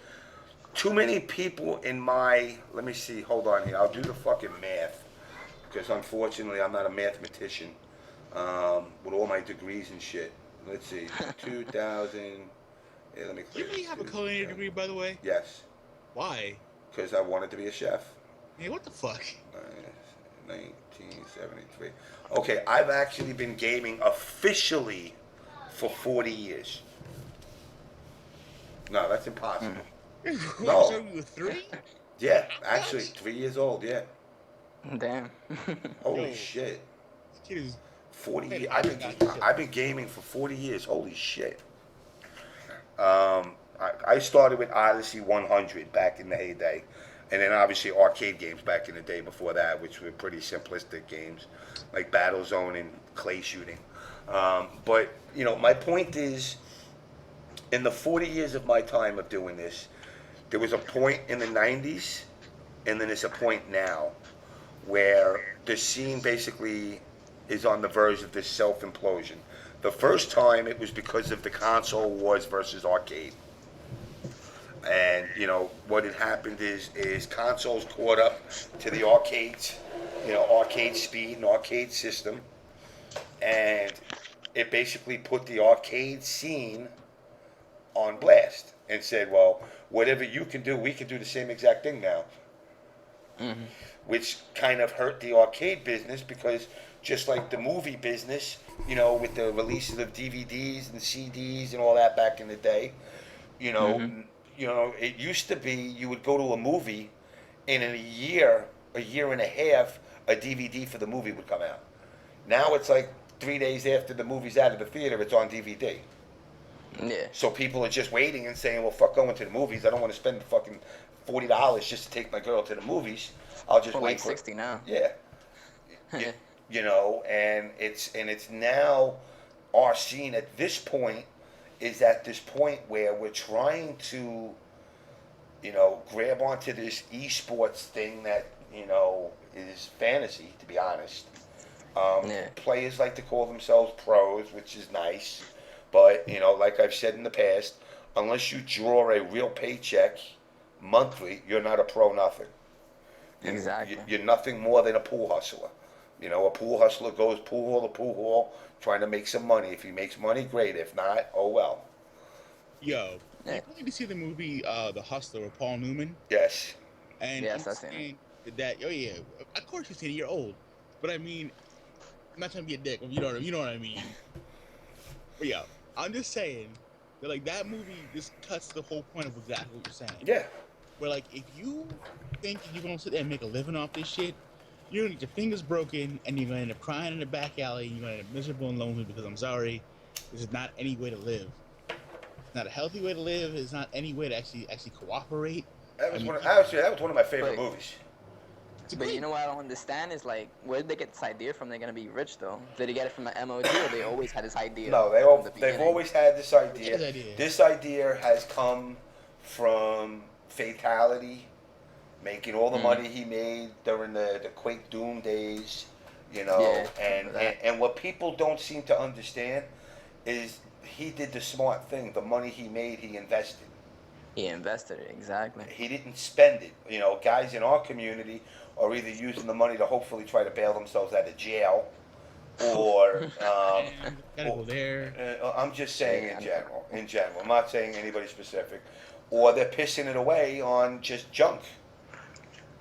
too many people in my. Let me see. Hold on here. I'll do the fucking math, because unfortunately I'm not a mathematician with all my degrees and shit. Let's see. 2000. Yeah, let me. You really have a culinary degree, by the way? Yes. Why? Because I wanted to be a chef. Hey, what the fuck? 1973. Okay, I've actually been gaming officially for 40 years. No, that's impossible. No. So you were 3? Yeah, actually, 3 years old. Yeah. Damn. Holy Yo, shit. this kid is 40 playing years. Octagon and shit. I've been gaming for 40 years. Holy shit. I started with Odyssey 100 back in the heyday, and then obviously arcade games back in the day before that, which were pretty simplistic games like Battlezone and clay shooting. But my point is, in the 40 years of my time of doing this, there was a point in the 90s, and then there's a point now where the scene basically is on the verge of this self implosion. The first time it was because of the console wars versus arcade. And what had happened is consoles caught up to the arcades, arcade speed and arcade system, and it basically put the arcade scene on blast and said, well, whatever you can do, we can do the same exact thing now. Which kind of hurt the arcade business because just like the movie business, with the releases of DVDs and CDs and all that back in the day, you know, it used to be you would go to a movie, and in a year and a half, a DVD for the movie would come out. Now it's like 3 days after the movie's out of the theater, it's on DVD. Yeah. So people are just waiting and saying, well, fuck going to the movies. I don't want to spend fucking $40 just to take my girl to the movies. I'll just For wait like for 60 now. Yeah. And it's now our scene at this point is at this point where we're trying to, grab onto this esports thing that, is fantasy, to be honest. Players like to call themselves pros, which is nice. But, like I've said in the past, unless you draw a real paycheck monthly, you're not a pro nothing. Exactly. You're nothing more than a pool hustler. A pool hustler goes pool hall to pool hall trying to make some money. If he makes money, great. If not, oh well. Yo, you need to see the movie The Hustler with Paul Newman. Yes. And Yes, I've seen it. That, oh yeah, of course you've seen it. You're old, but I mean, I'm not trying to be a dick. You know what I mean. But yeah, I'm just saying that like that movie just cuts the whole point of exactly what you're saying. Yeah. Where like if you think you're gonna sit there and make a living off this shit, you're gonna get your fingers broken and you're gonna end up crying in the back alley and you're gonna end up miserable and lonely because I'm sorry, this is not any way to live. It's not a healthy way to live. It's not any way to actually cooperate. That was one of my favorite movies. But you know what I don't understand is like, where did they get this idea from? They're gonna be rich though. Did they get it from the MOD or they always had this idea? No, they've always had this idea. This idea has come from Fatality, making all the money he made during the Quake Doom days, and what people don't seem to understand is he did the smart thing. The money he made, he invested. He invested it, exactly. He didn't spend it. Guys in our community are either using the money to hopefully try to bail themselves out of jail, or gotta go there. I'm just saying in general. In general, I'm not saying anybody specific. Or they're pissing it away on just junk.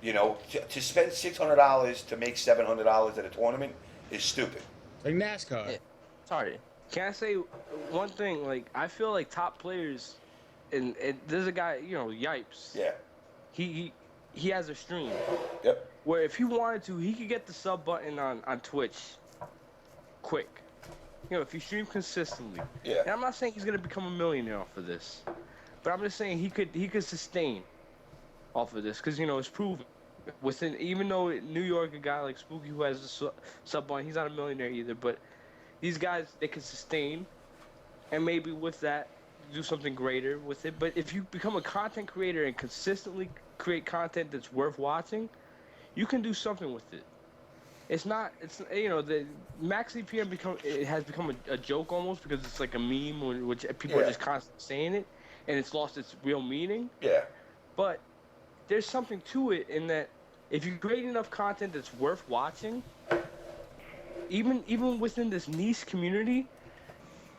To spend $600 to make $700 at a tournament is stupid. Like NASCAR. Yeah. Sorry. Can I say one thing? Like, I feel like top players, and there's a guy, Yipes. Yeah. He has a stream. Yep. Where if he wanted to, he could get the sub button on Twitch quick. If he streamed consistently. Yeah. And I'm not saying he's gonna become a millionaire off of this, but I'm just saying he could sustain off of this because it's proven. Even though New York, a guy like Spooky who has a sub button, he's not a millionaire either. But these guys, they can sustain, and maybe with that, do something greater with it. But if you become a content creator and consistently create content that's worth watching, you can do something with it. The max CPM has become a joke almost because it's like a meme which people are just constantly saying it, and it's lost its real meaning. Yeah. But there's something to it in that if you create enough content that's worth watching, even within this niche community,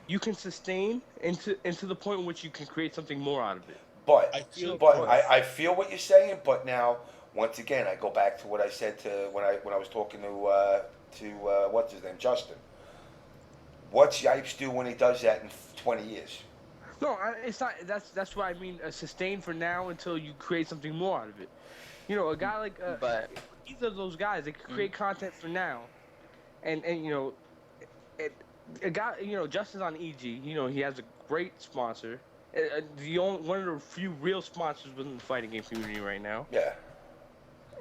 you can sustain into the point in which you can create something more out of it. But I feel what you're saying. But now, once again, I go back to what I said when I was talking to what's his name, Justin. What's Yipes do when he does that in 20 years? No, it's not. That's what I mean. Sustain for now until you create something more out of it. You know, a guy like But either of those guys, they could mm, create content for now, and you know, it, a guy, you know, Justin's on EG. You know, he has a great sponsor. The only one of the few real sponsors within the fighting game community right now. Yeah.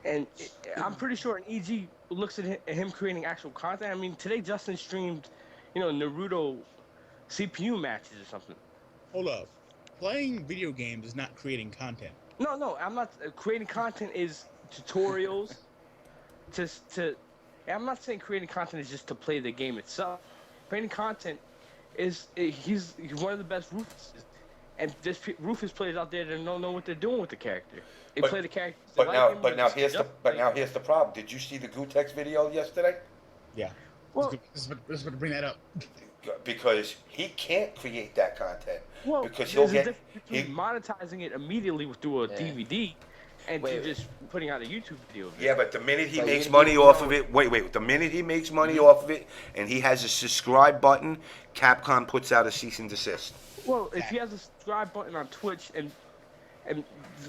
And I'm pretty sure an EG looks at him creating actual content. I mean, today Justin streamed, you know, Naruto CPU matches or something. Hold up. Playing video games is not creating content. No, I'm not. Creating content is tutorials. to, I'm not saying creating content is just to play the game itself. Creating content is he's one of the best Rufus, and there's Rufus players out there that don't know what they're doing with the character. They But- play the character. But now here's the problem. Did you see the Gutex video yesterday? Yeah. Well, This is what to bring that up. Because he can't create that content. well, Because there's he'll a get difference between monetizing it immediately through a Yeah. DVD and Wait. to just putting out a YouTube video. Of it. Yeah, but the minute he But makes you- money you off know- of it, wait. The minute he makes money off of it, and he has a subscribe button, Capcom puts out a cease and desist. Well, if he has a subscribe button on Twitch and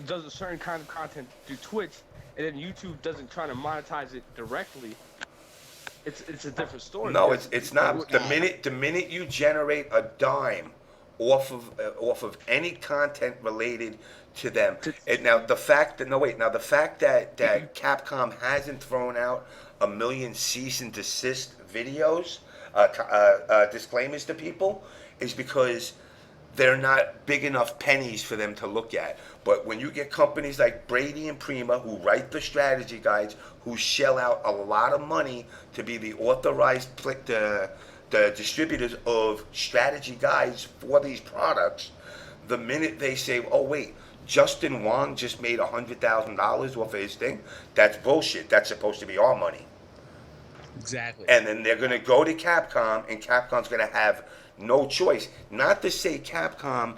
does a certain kind of content through Twitch, and then YouTube doesn't try to monetize it directly, it's a different story. No, because- it's not. The minute you generate a dime off of any content related to them, and now the fact that Capcom hasn't thrown out a million cease and desist videos, disclaimers to people, is because they're not big enough pennies for them to look at. But when you get companies like Brady and Prima who write the strategy guides, who shell out a lot of money to be the authorized the distributors of strategy guides for these products, the minute they say, oh wait, Justin Wong just made $100,000 off of his thing, that's bullshit. That's supposed to be our money. Exactly. And then they're going to go to Capcom, and Capcom's going to have no choice. Not to say Capcom,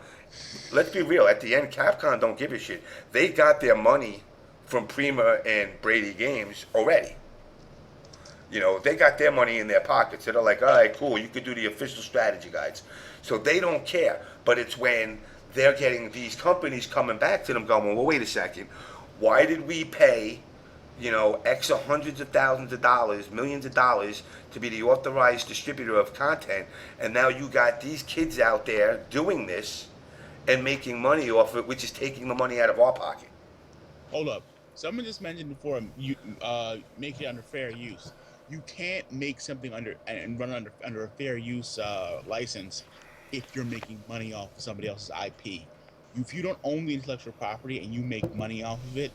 let's be real, at the end, Capcom don't give a shit. They got their money from Prima and Brady Games already. You know, they got their money in their pockets. So they're like, all right, cool, you could do the official strategy guides. So they don't care. But it's when they're getting these companies coming back to them going, well, wait a second. Why did we pay, you know, X of hundreds of thousands of dollars, millions of dollars to be the authorized distributor of content, and now you got these kids out there doing this and making money off it, which is taking the money out of our pocket. Hold up. Someone just mentioned before, you make it under fair use. You can't make something under a fair use license if you're making money off of somebody else's IP. If you don't own the intellectual property and you make money off of it,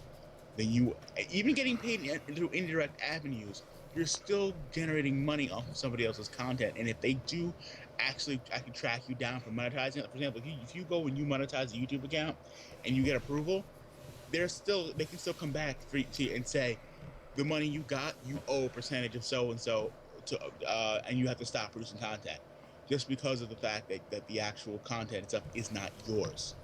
then you, even getting paid through indirect avenues, you're still generating money off of somebody else's content. And if they do actually track you down for monetizing it, for example, if you go and you monetize a YouTube account and you get approval, they can still come back to you and say, the money you got, you owe a percentage of so and so to, and you have to stop producing content just because of the fact that the actual content itself is not yours.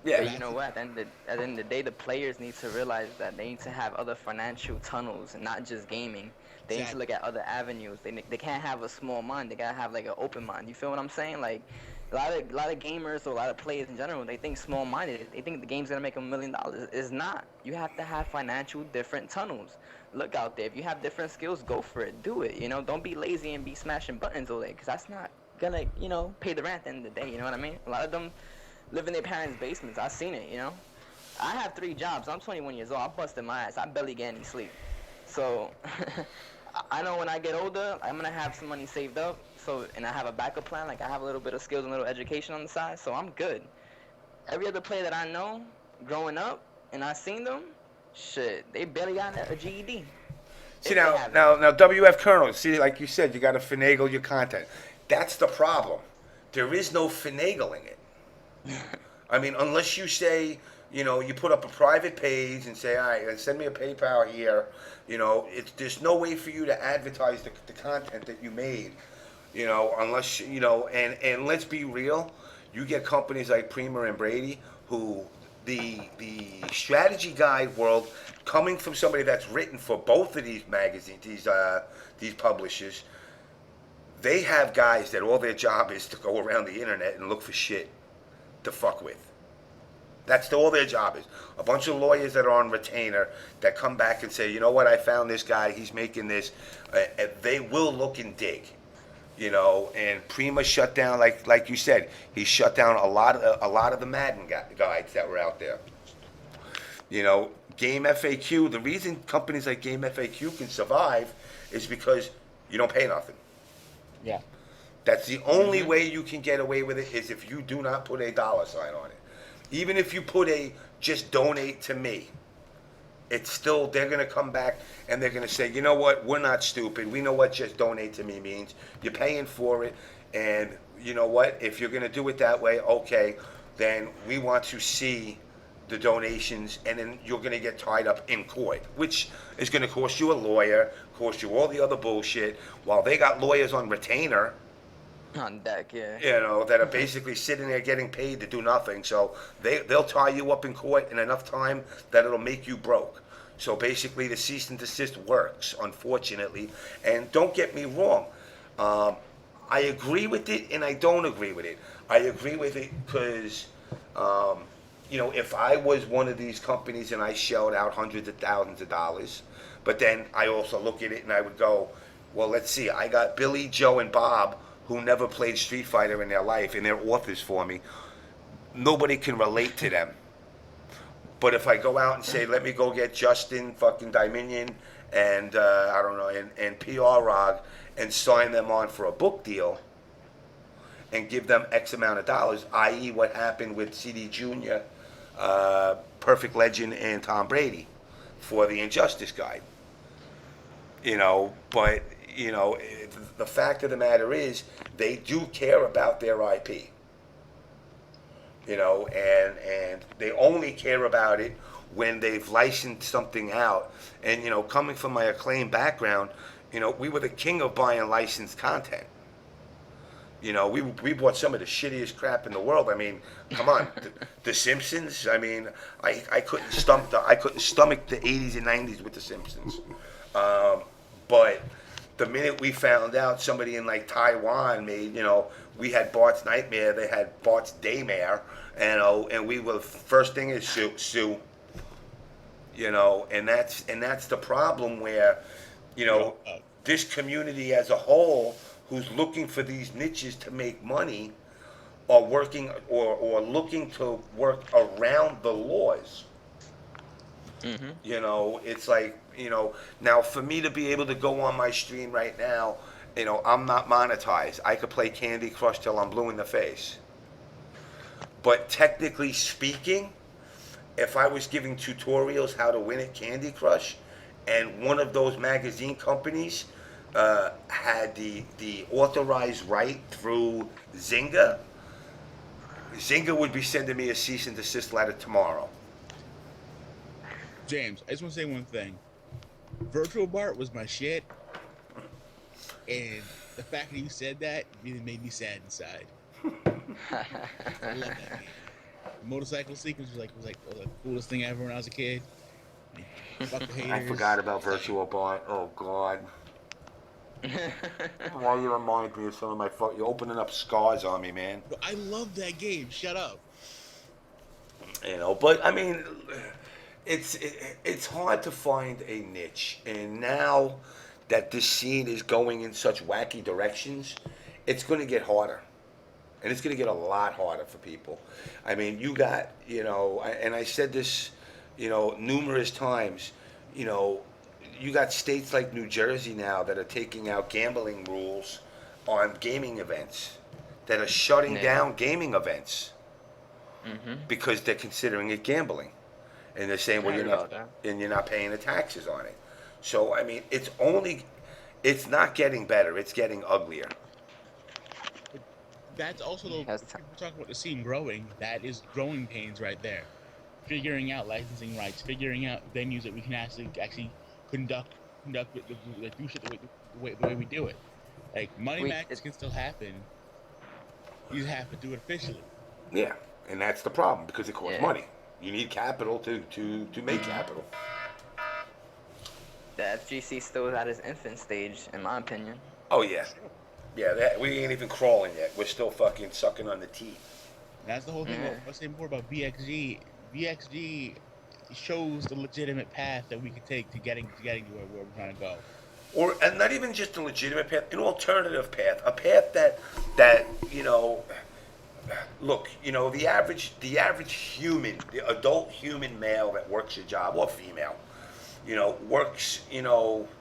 Yeah, But you know what? At the end of the day, the players need to realize that they need to have other financial tunnels and not just gaming. They need to look at other avenues. They can't have a small mind. They gotta have like an open mind. You feel what I'm saying? Like a lot of gamers or a lot of players in general, they think small-minded. They think the game's gonna make $1 million. It's not. You have to have financial different tunnels. Look out there. If you have different skills, go for it. Do it. You know, don't be lazy and be smashing buttons all day, because that's not gonna, you know, pay the rent at the end of the day. You know what I mean? A lot of them live in their parents' basements. I've seen it, you know. I have 3 jobs. I'm 21 years old. I busted my ass. I barely get any sleep. So I know when I get older, I'm gonna have some money saved up. So, and I have a backup plan. Like I have a little bit of skills and a little education on the side. So I'm good. Every other player that I know, growing up, and I seen them, shit, they barely got a GED. See now WF Colonel, see, like you said, you got to finagle your content. That's the problem. There is no finagling it. I mean, unless you say, you know, you put up a private page and say, all right, send me a PayPal here. You know, there's no way for you to advertise the content that you made. You know, unless, you know, and let's be real, you get companies like Prima and Brady who the strategy guide world, coming from somebody that's written for both of these magazines, these publishers, they have guys that all their job is to go around the internet and look for shit. to fuck with. That's all their job is. A bunch of lawyers that are on retainer that come back and say, you know what, I found this guy, he's making this. They will look and dig, you know. And Prima shut down, like you said, he shut down a lot of the Madden guides that were out there. You know, Game FAQ. The reason companies like Game FAQ can survive is because you don't pay nothing. Yeah. That's the only way you can get away with it, is if you do not put a dollar sign on it. Even if you put a just donate to me, it's still, they're going to come back and they're going to say, you know what, we're not stupid. We know what just donate to me means. You're paying for it. And you know what, if you're going to do it that way, okay, then we want to see the donations, and then you're going to get tied up in court, which is going to cost you a lawyer, cost you all the other bullshit, while they got lawyers on retainer. On deck, yeah. You know, that are basically sitting there getting paid to do nothing. So they'll tie you up in court in enough time that it'll make you broke. So basically the cease and desist works, unfortunately. And don't get me wrong, I agree with it and I don't agree with it. I agree with it because, you know, if I was one of these companies and I shelled out hundreds of thousands of dollars, but then I also look at it and I would go, well, let's see, I got Billy, Joe, and Bob who never played Street Fighter in their life, and they're authors for me. Nobody can relate to them. But if I go out and say, let me go get Justin fucking Dominion and, I don't know, and PR Rog and sign them on for a book deal and give them X amount of dollars, i.e. what happened with CD Jr., Perfect Legend, and Tom Brady for the Injustice Guide. You know, but, you know, the fact of the matter is they do care about their IP. You know, and they only care about it when they've licensed something out. And, you know, coming from my Acclaim background, you know, we were the king of buying licensed content. You know, we bought some of the shittiest crap in the world. I mean, come on, the Simpsons. I mean, I couldn't stomach the 80s and 90s with the Simpsons. But the minute we found out somebody in like Taiwan made, you know, we had Bart's Nightmare, they had Bart's Daymare, you know, and we were, first thing is sue, you know, and that's the problem where, you know, this community as a whole who's looking for these niches to make money are working or looking to work around the laws. Mm-hmm. You know, it's like, you know, now for me to be able to go on my stream right now, you know, I'm not monetized. I could play Candy Crush till I'm blue in the face. But technically speaking, if I was giving tutorials how to win at Candy Crush, and one of those magazine companies had the authorized right through Zynga, Zynga would be sending me a cease and desist letter tomorrow. James, I just want to say one thing. Virtual Bart was my shit, and the fact that you said that really made me sad inside. I love that game. The motorcycle sequence was the coolest thing ever when I was a kid. Fuck the haters. I forgot about Virtual Bart. Oh God. Why you remind me of some of my fuck? You're opening up scars on me, man. But I love that game. Shut up. You know, but I mean, it's hard to find a niche, and now that this scene is going in such wacky directions, it's going to get harder, and it's going to get a lot harder for people. I mean, you got, you know, and I said this, you know, numerous times, you know, you got states like New Jersey now that are taking out gambling rules on gaming events, that are shutting down gaming events because they're considering it gambling. And they're saying, well, you're not paying the taxes on it. So, I mean, it's not getting better. It's getting uglier. That's also, we're talking about the scene growing. That is growing pains right there. Figuring out licensing rights, figuring out venues that we can actually conduct do shit the way we do it. Like, money matches can still happen. You have to do it officially. Yeah, and that's the problem, because it costs money. You need capital to make capital. The FGC still is at its infant stage, in my opinion. Oh, yeah. Yeah, we ain't even crawling yet. We're still fucking sucking on the teeth. That's the whole thing. What I was saying before about BXG. BXG shows the legitimate path that we could take to getting to where we're trying to go. Or and not even just a legitimate path, an alternative path, a path that look, the average human, the adult human male that works a job or female, works,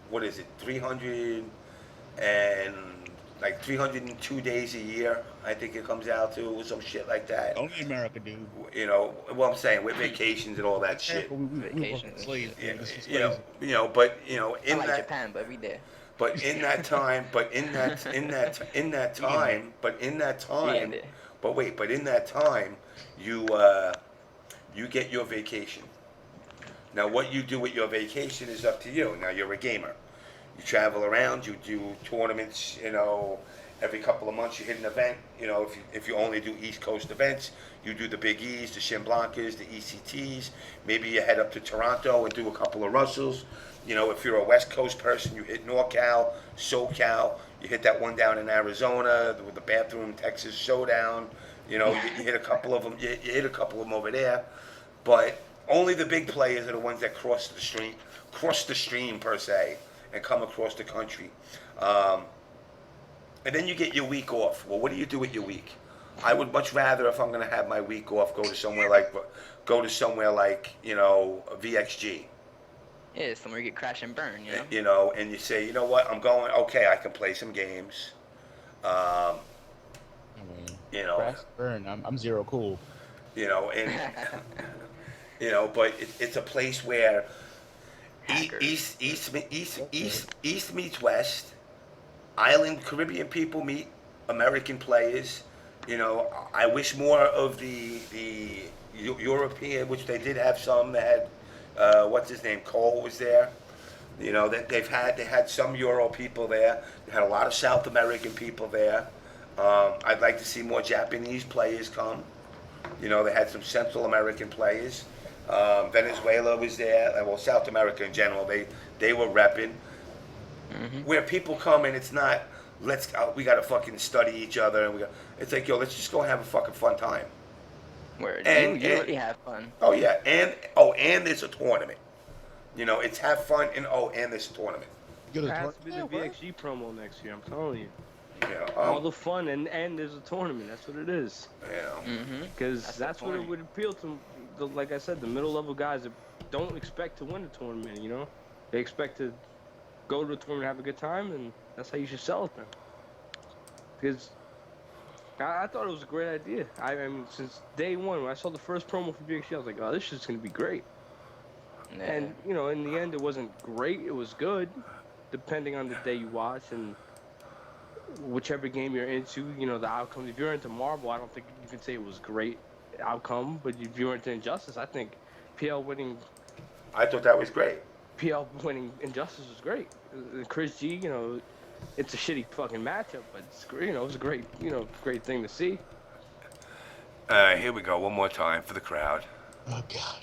what is it, 300 and like 302 days a year, I think it comes out to, or some shit like that. Only America, dude. What I'm saying, with vacations and all that shit. We work slaves. Yeah, Slaves. but in I like that, Japan, but we there. but in that time, but in that time, there. but in that time, you get your vacation. Now, what you do with your vacation is up to you. Now, you're a gamer. You travel around. You do tournaments. Every couple of months you hit an event. If you only do East Coast events, you do the Big E's, the Shin Blancas, the ECTs. Maybe you head up to Toronto and do a couple of Russells. If you're a West Coast person, you hit NorCal, SoCal. You hit that one down in Arizona with the Bathroom Texas Showdown. You hit a couple of them. You hit a couple of them over there, but only the big players are the ones that cross the stream per se, and come across the country. And then you get your week off. Well, what do you do with your week? I would much rather, if I'm going to have my week off, go to somewhere like VXG. Yeah, somewhere you get crash and burn, And you say, you know what, I'm going. Okay, I can play some games. Crash burn. I'm zero cool. And but it's a place where East meets West. Island Caribbean people meet American players. I wish more of the European, which they did have some. They had what's his name, Cole was there. That they had some Euro people there. They had a lot of South American people there. I'd like to see more Japanese players come. They had some Central American players. Venezuela was there. Well, South America in general, they were repping. Mm-hmm. Where people come and it's not, we gotta fucking study each other, and it's like, let's just go have a fucking fun time. Word. And you already have fun. Oh yeah, and there's a tournament. It's have fun and there's a tournament. It has to be the VXG promo next year. I'm telling you. Yeah. All the fun and there's a tournament. That's what it is. Yeah. Because that's what it would appeal to. Like I said, the middle level guys that don't expect to win a tournament. They expect to go to a tournament, have a good time, and that's how you should sell it then. Because I thought it was a great idea. I mean, since day one, when I saw the first promo for VXG, I was like, oh, this shit's going to be great. Yeah. And, in the end, it wasn't great. It was good, depending on the day you watch and whichever game you're into, the outcome. If you're into Marvel, I don't think you can say it was great outcome. But if you're into Injustice, I think PL winning... I thought that was great. PL winning Injustice was great. Chris G, it's a shitty fucking matchup, but it's great. It was a great, great thing to see. Here we go, one more time for the crowd. Oh God.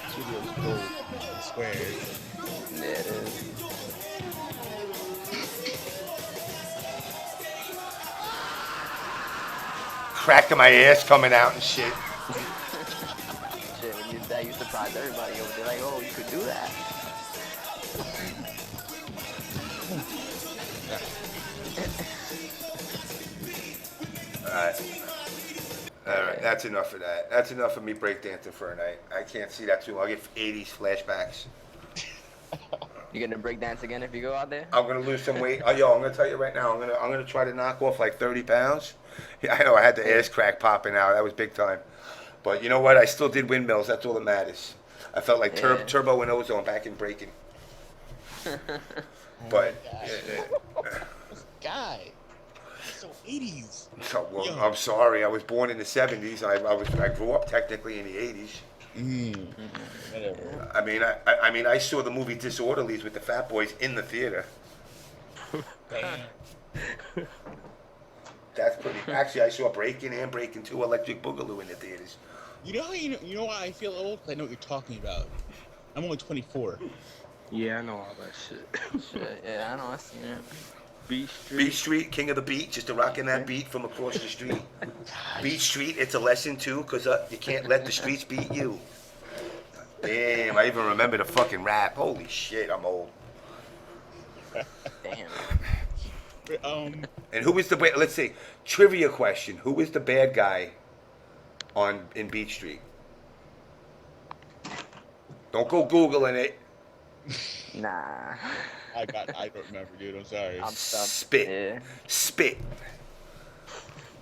Studio's cool. Squares. Yeah, it is. Cracking my ass coming out and shit. Shit, that you surprised everybody over there. Like, oh, you could do that. Alright, that's enough of that. That's enough of me breakdancing for a night. I can't see that too long. I'll get 80s flashbacks. You gonna break dance again if you go out there? I'm gonna lose some weight. I'm gonna tell you right now. I'm gonna try to knock off like 30 pounds. Yeah, I know I had the ass crack popping out. That was big time. But you know what? I still did windmills. That's all that matters. I felt like Turbo and Ozone back in breaking. But This guy. So 80s. So, well, I'm sorry. I was born in the 70s. I grew up technically in the 80s. Whatever. I mean, I saw the movie Disorderlies with the Fat Boys in the theater. Damn. That's pretty. Actually, I saw Breaking and Breaking 2 Electric Boogaloo in the theaters. You know why I feel old? 'Cause I know what you're talking about. I'm only 24. Yeah, I know all that shit. Shit, yeah, I know. I seen it. Beach Street. Beach Street, King of the Beat, just a rocking that beat from across the street. Beach Street, it's a lesson too, because you can't let the streets beat you. Damn, I even remember the fucking rap. Holy shit, I'm old. Damn. And who was the let's see, trivia question. Who was the bad guy in Beach Street? Don't go Googling it. Nah. I don't remember, dude. I'm sorry. I'm stumped. Spit. Yeah. Spit.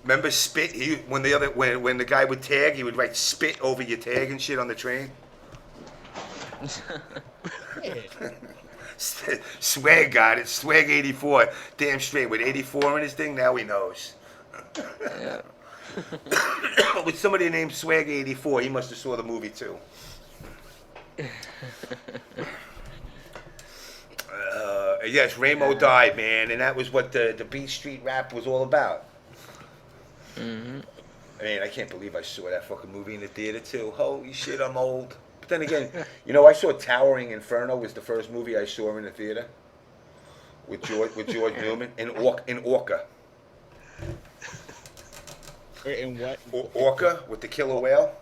Remember Spit? When the guy would tag, he would write spit over your tag and shit on the train. Swag got it. Swag 84. Damn straight. With 84 in his thing, now he knows. Yeah. With somebody named Swag 84, he must have saw the movie too. Yes, Ramo died, man, and that was what the Beach Street rap was all about. Mm-hmm. I mean, I can't believe I saw that fucking movie in the theater too. Holy shit, I'm old. But then again, I saw Towering Inferno was the first movie I saw in the theater with George Newman in Orca. In what? Orca with the killer whale.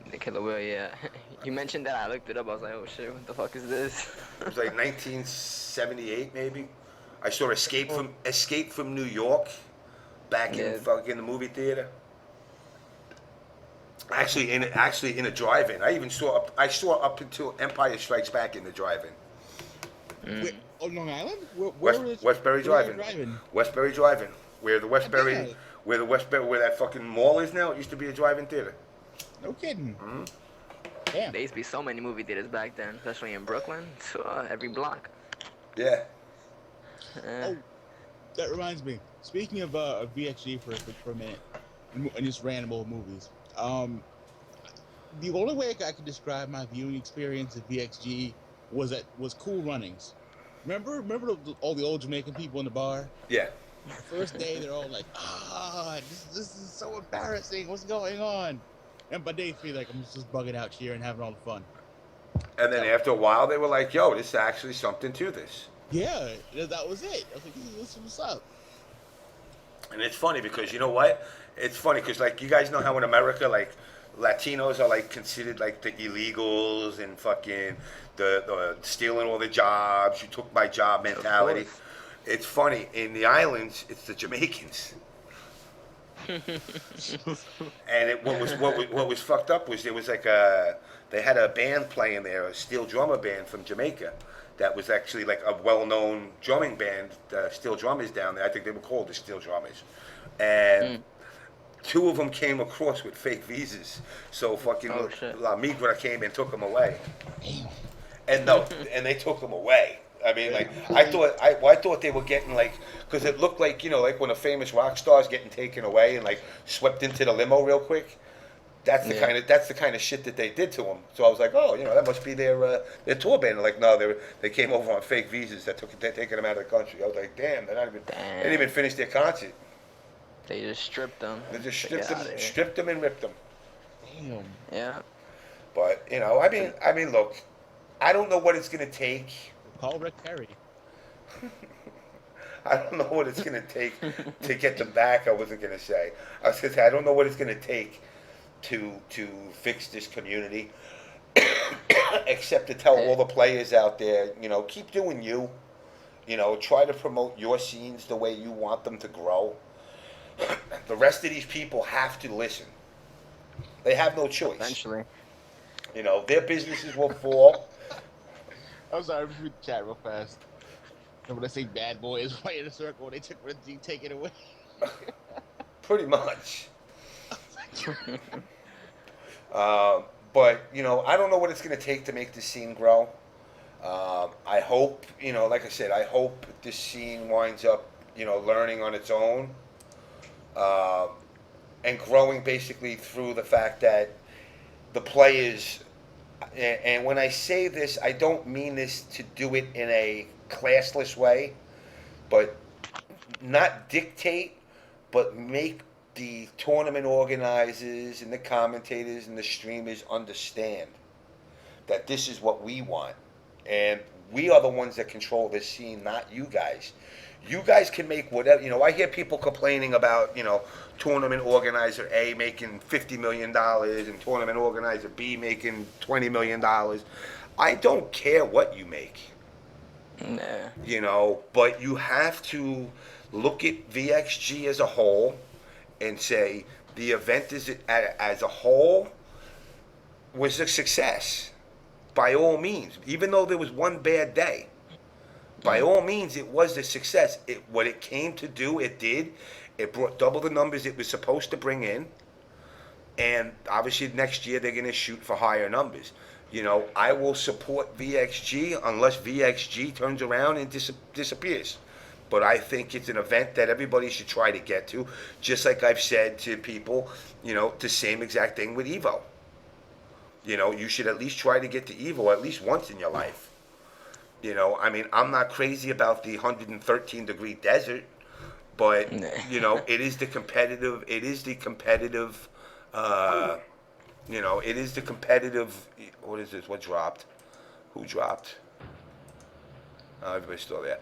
The killer whale, yeah. You mentioned that, I looked it up, I was like, oh shit, what the fuck is this? It was like 1978 maybe. I saw Escape from New York back in fucking the movie theater. Actually in a drive-in. I saw up until Empire Strikes Back in the drive-in. Wait, Long Island? Westbury Drive-in. Westbury Drive-in. Where that fucking mall is now. It used to be a drive-in theater. No kidding. Mm-hmm. Damn. There used to be so many movie theaters back then, especially in Brooklyn, so every block. Yeah. Oh, that reminds me. Speaking of VXG for a minute, and just random old movies. The only way I could describe my viewing experience of VXG was Cool Runnings. Remember all the old Jamaican people in the bar? Yeah. The first day, they're all like, this is so embarrassing. What's going on? And by day 3, like, I'm just bugging out here and having all the fun. And then after a while, they were like, yo, this is actually something to this. Yeah, that was it. I was like, this is what's up. And it's funny because, you know what? It's funny because, like, you guys know how in America, like, Latinos are, like, considered, like, the illegals and fucking the stealing all the jobs. You took my job mentality. It's funny. In the islands, it's the Jamaicans. And what was fucked up was there was like they had a band playing there, a steel drummer band from Jamaica, that was actually like a well-known drumming band, steel drummers down there. I think they were called the Steel Drummers, and 2 of them came across with fake visas. So fucking La Migra came and took them away. And they took them away. I mean, like, I thought they were getting, like, because it looked like, like when a famous rock star's getting taken away and, like, swept into the limo real quick. That's the kind of shit that they did to them. So I was like, oh, that must be their tour band. They're like, no, they came over on fake visas they're taking them out of the country. I was like, damn, they didn't even finish their concert. They just stripped them. They just stripped them and ripped them. Damn. Yeah. But I mean, look, I don't know what it's gonna take. Call Rick Perry. I don't know what it's going to take to get them back. I wasn't going to say. I was going to say, I don't know what it's going to take to fix this community, except to tell all the players out there, keep doing you. Try to promote your scenes the way you want them to grow. The rest of these people have to listen. They have no choice. Eventually. Their businesses will fall. I'm sorry, I'm just reading the chat real fast. And when I say bad boys right in a circle, they take it away. Pretty much. But, I don't know what it's going to take to make this scene grow. I hope, like I said, I hope this scene winds up, learning on its own. And growing basically through the fact that the players... And when I say this, I don't mean this to do it in a classless way, but not dictate, but make the tournament organizers and the commentators and the streamers understand that this is what we want. And we are the ones that control this scene, not you guys. You guys can make whatever, I hear people complaining about, tournament organizer A making $50 million and tournament organizer B making $20 million. I don't care what you make. Nah. But you have to look at VXG as a whole and say the event as a whole was a success. By all means, even though there was one bad day, by all means, it was a success. What it came to do, it did. It brought double the numbers it was supposed to bring in. And obviously next year they're going to shoot for higher numbers. I will support VXG unless VXG turns around and disappears. But I think it's an event that everybody should try to get to. Just like I've said to people, the same exact thing with Evo. You should at least try to get to Evo at least once in your life. I'm not crazy about the 113-degree desert, but, it is the competitive, it is the competitive, what is this? What dropped? Who dropped? Everybody's still there.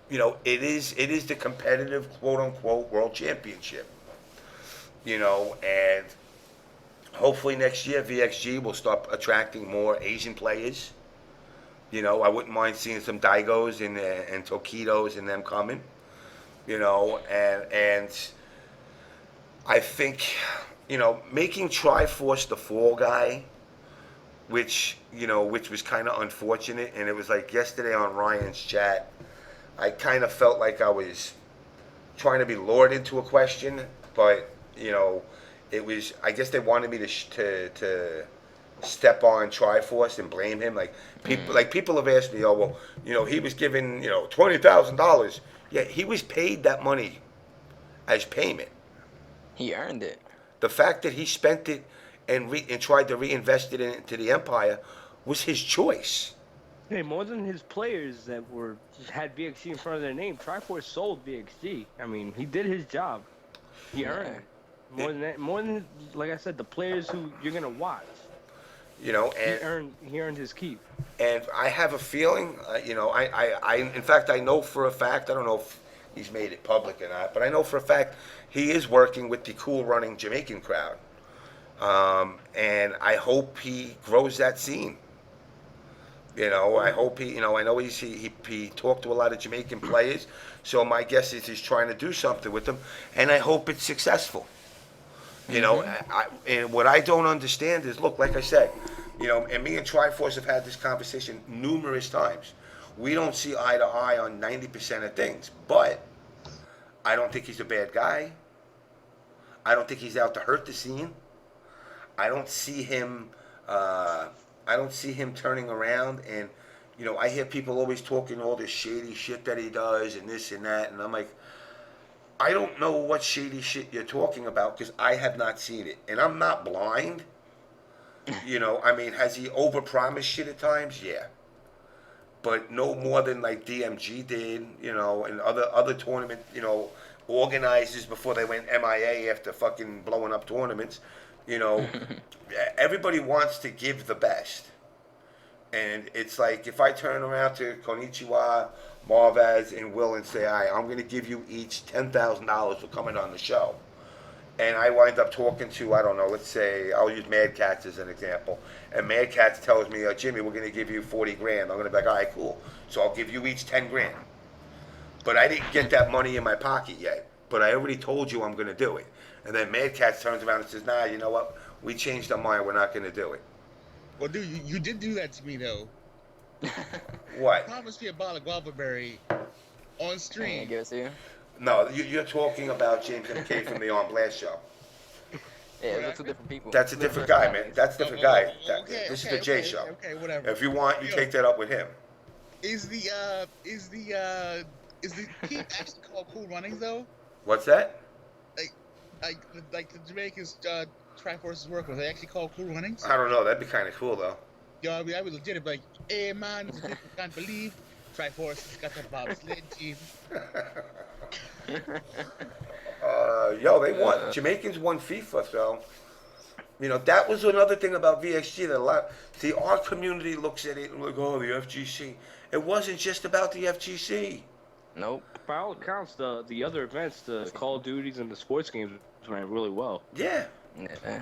It is the competitive, quote-unquote, world championship. And hopefully next year VXG will start attracting more Asian players. I wouldn't mind seeing some Daigos and Tokitos and them coming. And I think, making Triforce the fall guy, which was kind of unfortunate, and it was like yesterday on Ryan's chat, I kind of felt like I was trying to be lured into a question, but it was, I guess they wanted me to step on Triforce and blame him. Like people have asked me, he was given $20,000. Yeah, he was paid that money as payment. He earned it. The fact that he spent it and tried to reinvest it into the Empire was his choice. Hey, more than his players that had VXG in front of their name, Triforce sold VXG. I mean, he did his job. He earned it. More than, like I said, the players who you're gonna watch. And he earned his keep. And I have a feeling, in fact, I know for a fact, I don't know if he's made it public or not, but I know for a fact he is working with the Cool Running Jamaican crowd. And I hope he grows that scene. I hope he, I know he talked to a lot of Jamaican players, so my guess is he's trying to do something with them, and I hope it's successful. And what I don't understand is, look, like I said, and me and Triforce have had this conversation numerous times. We don't see eye to eye on 90% of things, but I don't think he's a bad guy. I don't think he's out to hurt the scene. I don't see him turning around, and I hear people always talking all this shady shit that he does and this and that, and I'm like, I don't know what shady shit you're talking about because I have not seen it, and I'm not blind. Has he overpromised shit at times? Yeah, but no more than like DMG did, and other tournament, organizers before they went MIA after fucking blowing up tournaments. Everybody wants to give the best. And it's like, if I turn around to Konichiwa, Marvaz, and Will and say, all right, I'm going to give you each $10,000 for coming on the show. And I wind up talking to, I don't know, let's say, I'll use Mad Cats as an example. And Mad Cats tells me, Jimmy, we're going to give you 40 grand. I'm going to be like, all right, cool. So I'll give you each 10 grand. But I didn't get that money in my pocket yet. But I already told you I'm going to do it. And then Mad Cats turns around and says, nah, you know what? We changed our mind. We're not going to do it. Well, dude, you did do that to me, though. What? I promised you a bottle of guava berry on stream. Give it to you. No, you're talking about JamessMK from the On Blast show. Yeah, those are two different people. That's a different guy, man. That's a different guy. This is the J okay, show. Okay, whatever. If you want, you take that up with him. Is the team actually called Cool Runnings though? What's that? Like the Jamaicans Triforce's work, was they actually called Cool Runnings? I don't know. That'd be kind of cool, though. Yo, I mean, I would legit be like, hey man, people can't believe Triforce has got that bobsled team. Yo, they won. Jamaicans won FIFA, so you know that was another thing about VXG that a lot. See, our community looks at it and like, oh, the FGC. It wasn't just about the FGC. Nope. By all accounts, the other events, the Call of Duties and the sports games ran really well. Yeah. Yeah.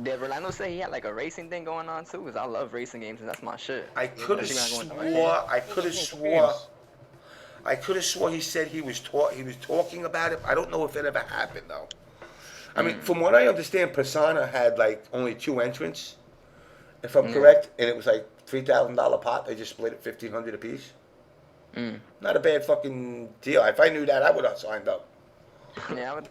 Did Rolando say he had like a racing thing going on too? Because I love racing games and that's my shit. I could have Especially when I'm going swore. to- I could have swore he said he was talking about it. I don't know if it ever happened though. I mean, from what I understand, Persona had like only 2 entrants, if I'm correct, and it was like $3,000 pot. They just split it 1,500 apiece. Not a bad fucking deal. If I knew that, I would have signed up. Yeah, I would.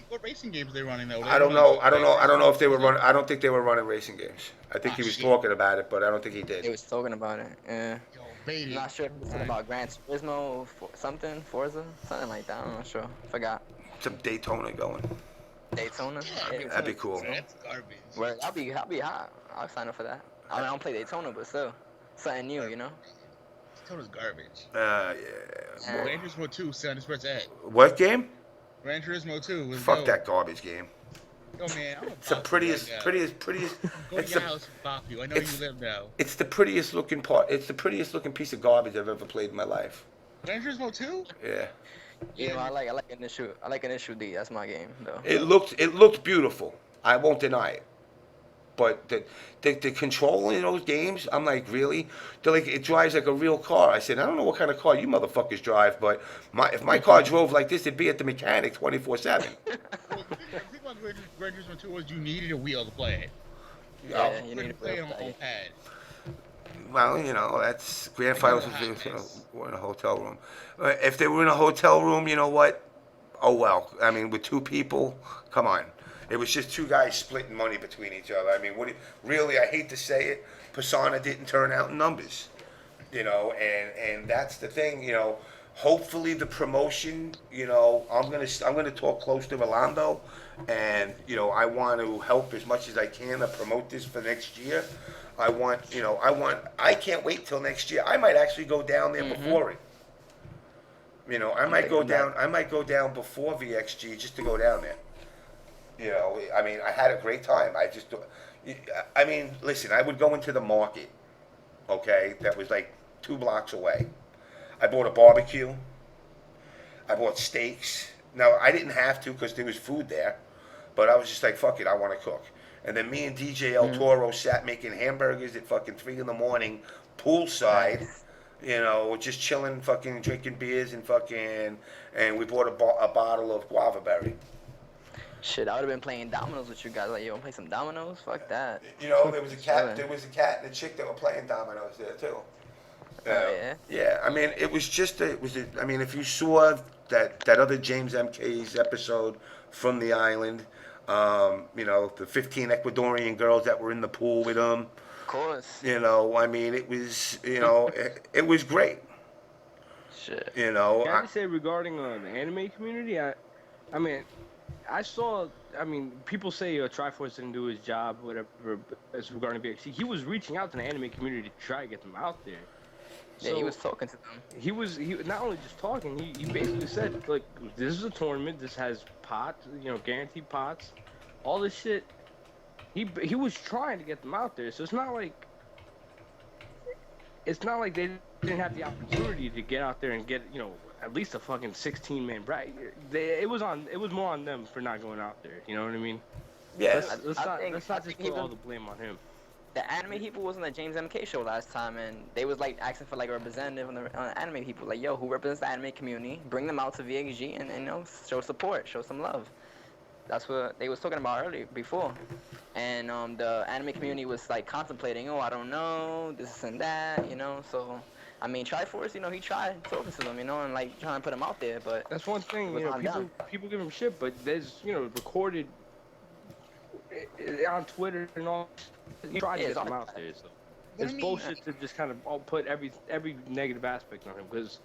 What racing games they running though? I don't know. I don't know if they were running. I don't think they were running racing games. I think he was shit. talking about it, but I don't think he He did. was talking about it. Yeah. Yo, baby. I'm not sure if it was something about Gran Turismo, something, Forza, something like that. I'm not sure. Forgot. Some Daytona going. Daytona. Yeah, That'd be cool. That's garbage. Well, I'll be hot. I'll sign up for that. I mean, I don't play Daytona, but still, something new, you know. Daytona's garbage. Yeah. Gran Turismo 2, sit on this where it's at. What game? Gran Turismo 2 was Fuck dope. that garbage game. Yo, man, I'm It's the prettiest. Go to It's your the, house and bop you. I know it's- you live now. it's the prettiest looking part. It's the prettiest looking piece of garbage I've ever played in my life. Gran Turismo 2? Yeah. You know, I like Initial D. That's my game, though. It looked beautiful. I won't deny it. But the control in those games, I'm like, really? They're like, it drives like a real car. I said, I don't know what kind of car you motherfuckers drive, but if my car drove like this, it'd be at the mechanic 24/7. Well, the thing about Gran Turismo 2 was you needed a wheel to play it. Yeah, You you need couldn't to play play it on a pad. Well, you know, that's grand finals. hotness. We're in a hotel room. If they were in a hotel room, you know what? Oh well. I mean, with 2 people, come on. It was just 2 guys splitting money between each other. I mean, really? I hate to say it, Persona didn't turn out in numbers. You know, and that's the thing. You know, hopefully the promotion. You know, I'm gonna talk close to Rolando, and you know, I want to help as much as I can to promote this for next year. I can't wait till next year. I might actually go down there before it. You know, I might go down before VXG just to go down there. You know, I mean, I had a great time. I mean, listen, I would go into the market, okay, that was like 2 blocks away. I bought a barbecue. I bought steaks. Now, I didn't have to because there was food there, but I was just like, fuck it, I want to cook. And then me and DJ El Toro sat making hamburgers at fucking 3 in the morning, poolside, you know, just chilling, fucking drinking beers and we bought a bottle of guava berry. Shit, I would have been playing dominoes with you guys. Like, you want to play some dominoes? Fuck that. You know, there was a cat and a chick that were playing dominoes there too. Yeah. Yeah, I mean, I mean, if you saw that other JamessMK's episode from the island, you know, the 15 Ecuadorian girls that were in the pool with him. Of course. You know, I mean, it was, you know, it was great. Shit. You know, Can I just say regarding the anime community, I mean, I saw. I mean, people say Triforce didn't do his job, whatever, as regarding VXC. He was reaching out to the anime community to try to get them out there. Yeah, So, he was talking to them. He not only just talking. He basically said, like, this is a tournament. This has pots, you know, guaranteed pots, all this shit. He was trying to get them out there. So it's not like they didn't have the opportunity to get out there and get, you know, at least a fucking 16-man bracket. It was more on them for not going out there. You know what I mean? yeah. Let's not just put all the blame on him. The anime people was on the JamessMK show last time, and they was like asking for like a representative on the anime people. Like, yo, who represents the anime community? Bring them out to VXG and you know, show support, show some love. That's what they was talking about earlier before. And the anime community was like contemplating, oh, I don't know, this and that, you know. So, I mean, Triforce, you know, he tried talking to them, you know, and like trying to put them out there, but That's one thing, it was you know, not done. people give him shit, but there's, you know, recorded on Twitter and all. He tried to Yeah, get it's them on- out there, so But it's I mean- bullshit to just kind of all put every negative aspect on him, because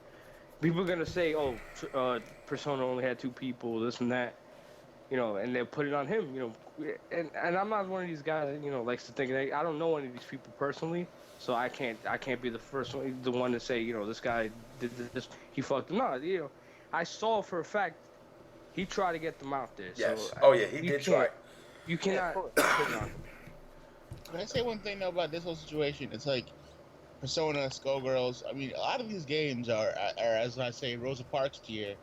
people are gonna say, oh, Persona only had 2 people, this and that, you know, and they'll put it on him, you know, and I'm not one of these guys that, you know, likes to think that I don't know any of these people personally, so I can't be the one to say, you know, this guy did this, he fucked him. No, you know, I saw for a fact he tried to get them out there. Yes. So Oh yeah, he you did can't, try. you cannot put it on him. Can I say one thing though about this whole situation? It's like Persona, Skullgirls. I mean, a lot of these games are as I say, Rosa Parks tier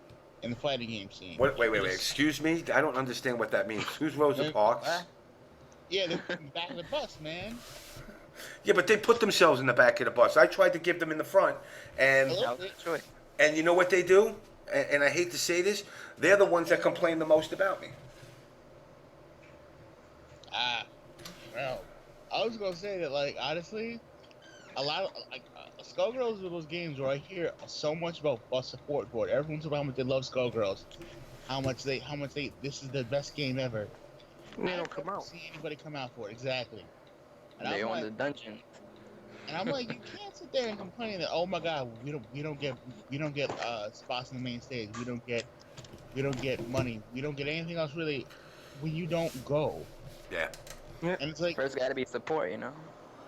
in the fighting game scene. Wait. Just, Excuse me. I don't understand what that means. Who's Rosa and, Parks? yeah, they're in the back of the bus, man. Yeah, but they put themselves in the back of the bus. I tried to give them in the front, and That was a choice. you know what they do? And I hate to say this, they're the ones that complain the most about me. Well, I was gonna say that, like, honestly, a lot of like Skullgirls are those games where I hear so much about support for it. Everyone's about how much they love Skullgirls, how much they this is the best game ever. And they I don't come never out. see anybody come out for it exactly. And They I'm on like, the dungeon. you can't sit there and complain that, oh my god, we don't get spots on the main stage, we don't get money, we don't get anything else really when you don't go. Yeah. And it's like, First got to be support, you know.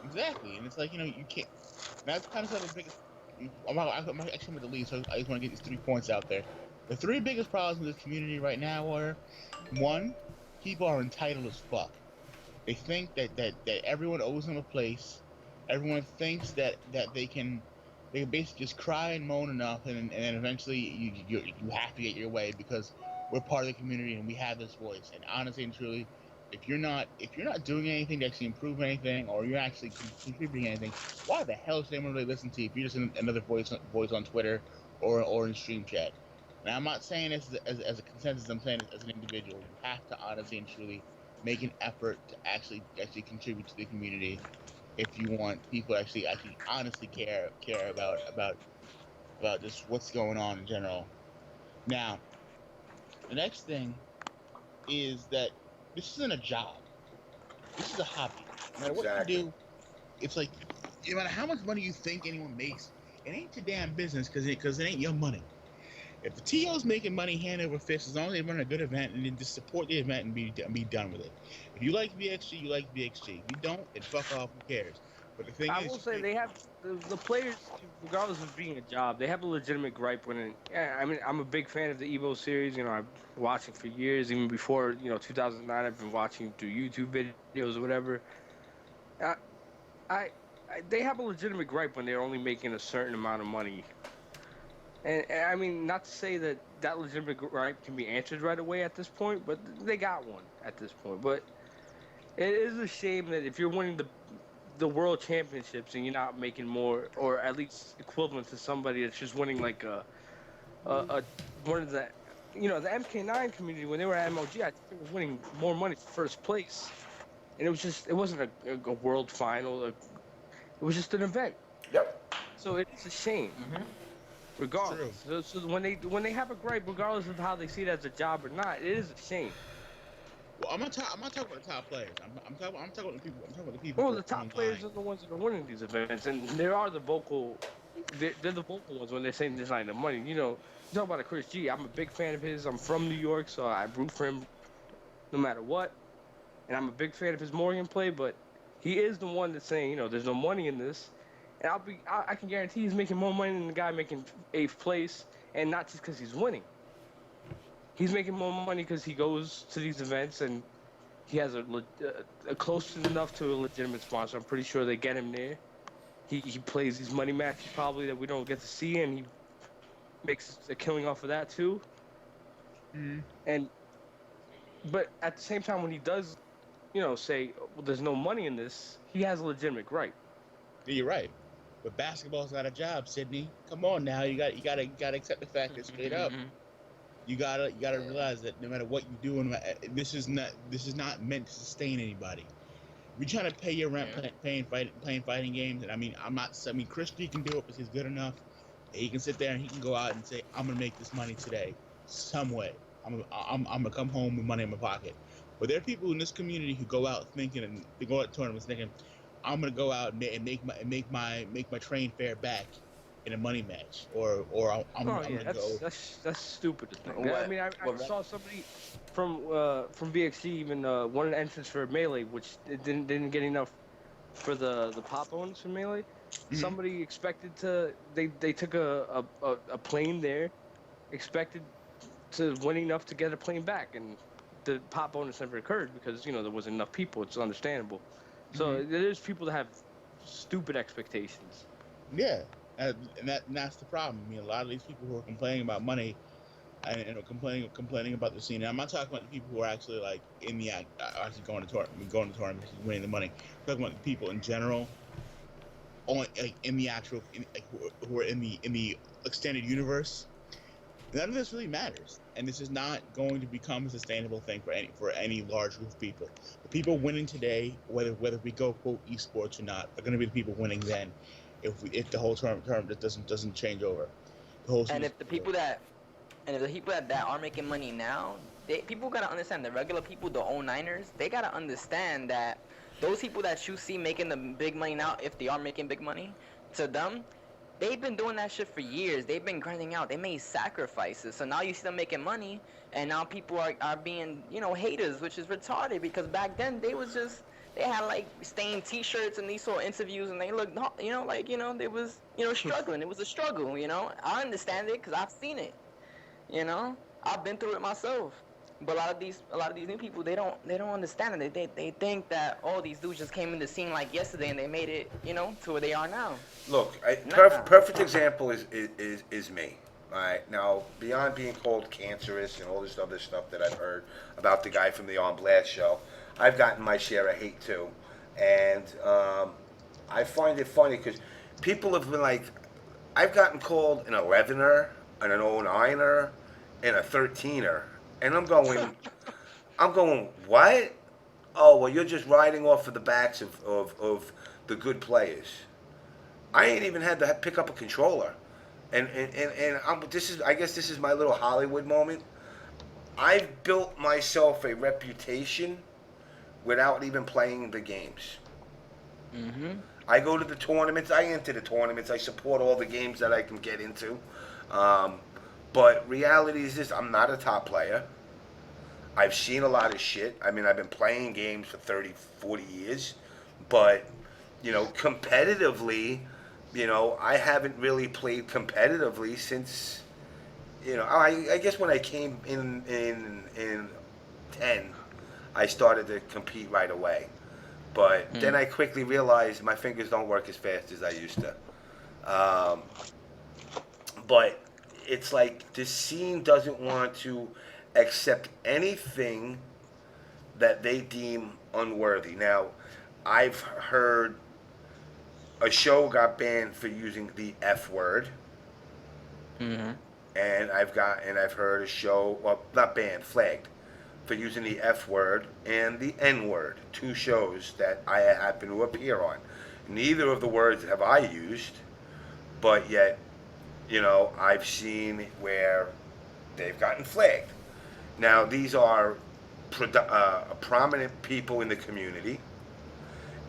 exactly, and it's like, you can't. That's kind of the biggest. I'm actually with the lead, so I just want to get these 3 points out there. The 3 biggest problems in this community right now are: one, people are entitled as fuck. They think that everyone owes them a place. Everyone thinks that they can basically just cry and moan enough, and then eventually you have to get your way because we're part of the community and we have this voice. And honestly and truly, if you're not doing anything to actually improve anything, or you're actually contributing anything, why the hell should anyone really listen to you if you're just another voice on Twitter or in stream chat? And I'm not saying this as a consensus. I'm saying this as an individual. You have to honestly and truly make an effort to actually contribute to the community if you want people to actually honestly care about just what's going on in general. Now, the next thing is that this isn't a job. This is a hobby. No matter what Exactly. you do, it's like, no matter how much money you think anyone makes, it ain't your damn business because it ain't your money. If the TO's making money hand over fist, as long as they run a good event and then just support the event and be done with it. If you like VXG, you like VXG. If you don't, then fuck off. Who cares? But the thing I is, will say they have the players, regardless of being a job, they have a legitimate gripe when it. Yeah, I mean, I'm a big fan of the Evo series. You know, I've been watching for years, even before 2009. I've been watching through YouTube videos or whatever. I, they have a legitimate gripe when they're only making a certain amount of money. And I mean, not to say that legitimate gripe can be answered right away at this point, but they got one at this point. But it is a shame that if you're winning the world championships and you're not making more, or at least equivalent to somebody that's just winning like a one of the the MK9 community when they were at MLG, I think they were winning more money for first place, and it wasn't a world final. It was just an event. Yep. So it's a shame, regardless. So when they have a gripe, regardless of how they see it as a job or not, it is a shame. well, I'm not talking about the top players. I'm talking about the people. I'm talking about the people. Well, the top players are the ones that are winning these events, and there are the vocal. They're the vocal ones when they're saying there's not enough money. You talk about a Chris G. I'm a big fan of his. I'm from New York, so I root for him no matter what. And I'm a big fan of his Morgan play, but he is the one that's saying, there's no money in this. And I can guarantee he's making more money than the guy making 8th place, and not just because he's winning. He's making more money because he goes to these events and he has a close enough to a legitimate sponsor. I'm pretty sure they get him there. He plays these money matches probably that we don't get to see, and he makes a killing off of that too. But at the same time, when he does, say, well, there's no money in this, he has a legitimate gripe. Yeah, you're right. But basketball's not a job, Sydney. Come on now, you gotta accept the fact that straight up. You gotta realize that no matter what you do, this is not meant to sustain anybody. If you're trying to pay your rent playing fighting games, and I mean Chris G can do it because he's good enough. He can sit there and he can go out and say, I'm gonna make this money today, some way. I'm gonna come home with money in my pocket. But there are people in this community who go out thinking, and they go out to tournaments thinking, I'm gonna go out and make my train fare back in a money match, or I'm gonna go. That's stupid to think. I mean, I saw somebody from VXG even won an entrance for Melee, which didn't get enough for the pop ones for Melee. Somebody expected to they took a plane there, expected to winning enough to get a plane back, and the pop bonus never occurred because there wasn't enough people. It's understandable. So there's people that have stupid expectations. Yeah, and that's the problem. I mean, a lot of these people who are complaining about money and are complaining about the scene. And I'm not talking about the people who are actually like in the actually going to tournaments, winning the money. I'm talking about the people in general, only like in the actual who are in the extended universe. None of this really matters, and this is not going to become a sustainable thing for any large group of people. The people winning today, whether we go quote esports or not, are going to be the people winning then, if the whole term doesn't change over. The whole And if the people that that are making money now, people gotta understand, the regular people, the 09ers, they gotta understand that those people that you see making the big money now, if they are making big money, to them, they've been doing that shit for years. They've been grinding out. They made sacrifices. So now you see them making money, and now people are being, haters, which is retarded, because back then they had like stained t-shirts and these sort of interviews, and they looked, they was, struggling. It was a struggle, I understand it because I've seen it. I've been through it myself. But a lot of these new people, they don't understand it. They think that these dudes just came in the scene like yesterday and they made it, to where they are now. Look, perfect example is me. All right, now beyond being called cancerous and all this other stuff that I've heard about the guy from the On Blast show, I've gotten my share of hate too, and I find it funny because people have been like, I've gotten called an 11er, and an 09er, and a 13er. And I'm going, what? Oh, well, you're just riding off of the backs of the good players. I ain't even had to pick up a controller. And I guess this is my little Hollywood moment. I've built myself a reputation without even playing the games. Mm-hmm. I go to the tournaments. I enter the tournaments. I support all the games that I can get into. But reality is this, I'm not a top player. I've seen a lot of shit. I mean, I've been playing games for 30, 40 years. But, competitively, I haven't really played competitively since, I guess when I came in 10, I started to compete right away. But then I quickly realized my fingers don't work as fast as I used to. But it's like the scene doesn't want to accept anything that they deem unworthy. Now, I've heard a show got banned for using the F word. Mm-hmm. And I've heard a show, well, not banned, flagged for using the F word and the N word, two shows that I happen to appear on. Neither of the words have I used, but yet, I've seen where they've gotten flagged. Now, these are prominent people in the community,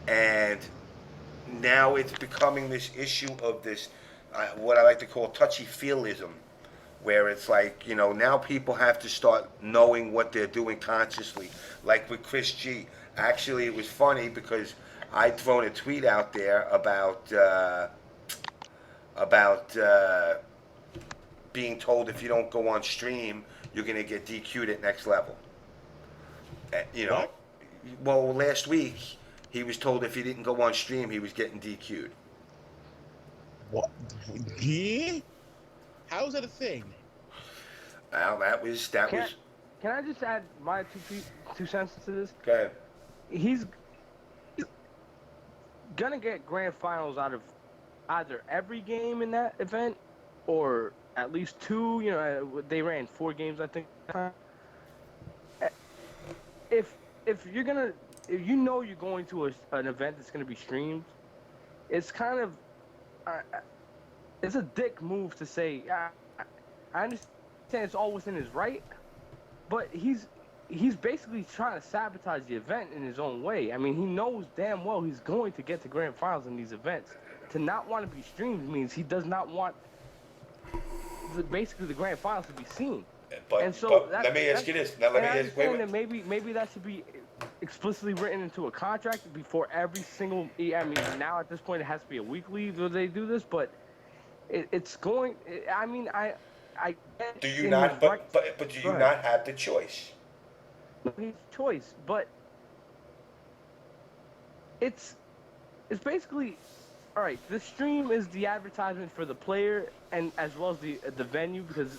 and now it's becoming this issue of this, what I like to call touchy-feelism, where it's like, now people have to start knowing what they're doing consciously. Like with Chris G. Actually, it was funny because I'd thrown a tweet out there about being told if you don't go on stream, you're going to get DQ'd at next level. What? Well, last week, he was told if he didn't go on stream, he was getting DQ'd. What? Yeah? How is that a thing? Well, that was. Can I just add my two cents to this? Go ahead. He's gonna get grand finals out of either every game in that event or at least two. They ran 4 games, I think. If you're going to an event that's gonna be streamed, it's kind of it's a dick move to say. I understand it's all within his right, but he's basically trying to sabotage the event in his own way. I mean, he knows damn well he's going to get to grand finals in these events. To not want to be streamed means he does not want basically the grand finals to be seen. But let me ask you this. Now let me ask. That maybe that should be explicitly written into a contract before every single. I mean, now at this point it has to be a weekly where they do this, but it's going. I mean, I I get Do you in not? his right. But do Go you ahead. not have the choice? His choice, but it's basically all right. The stream is the advertisement for the player and as well as the venue because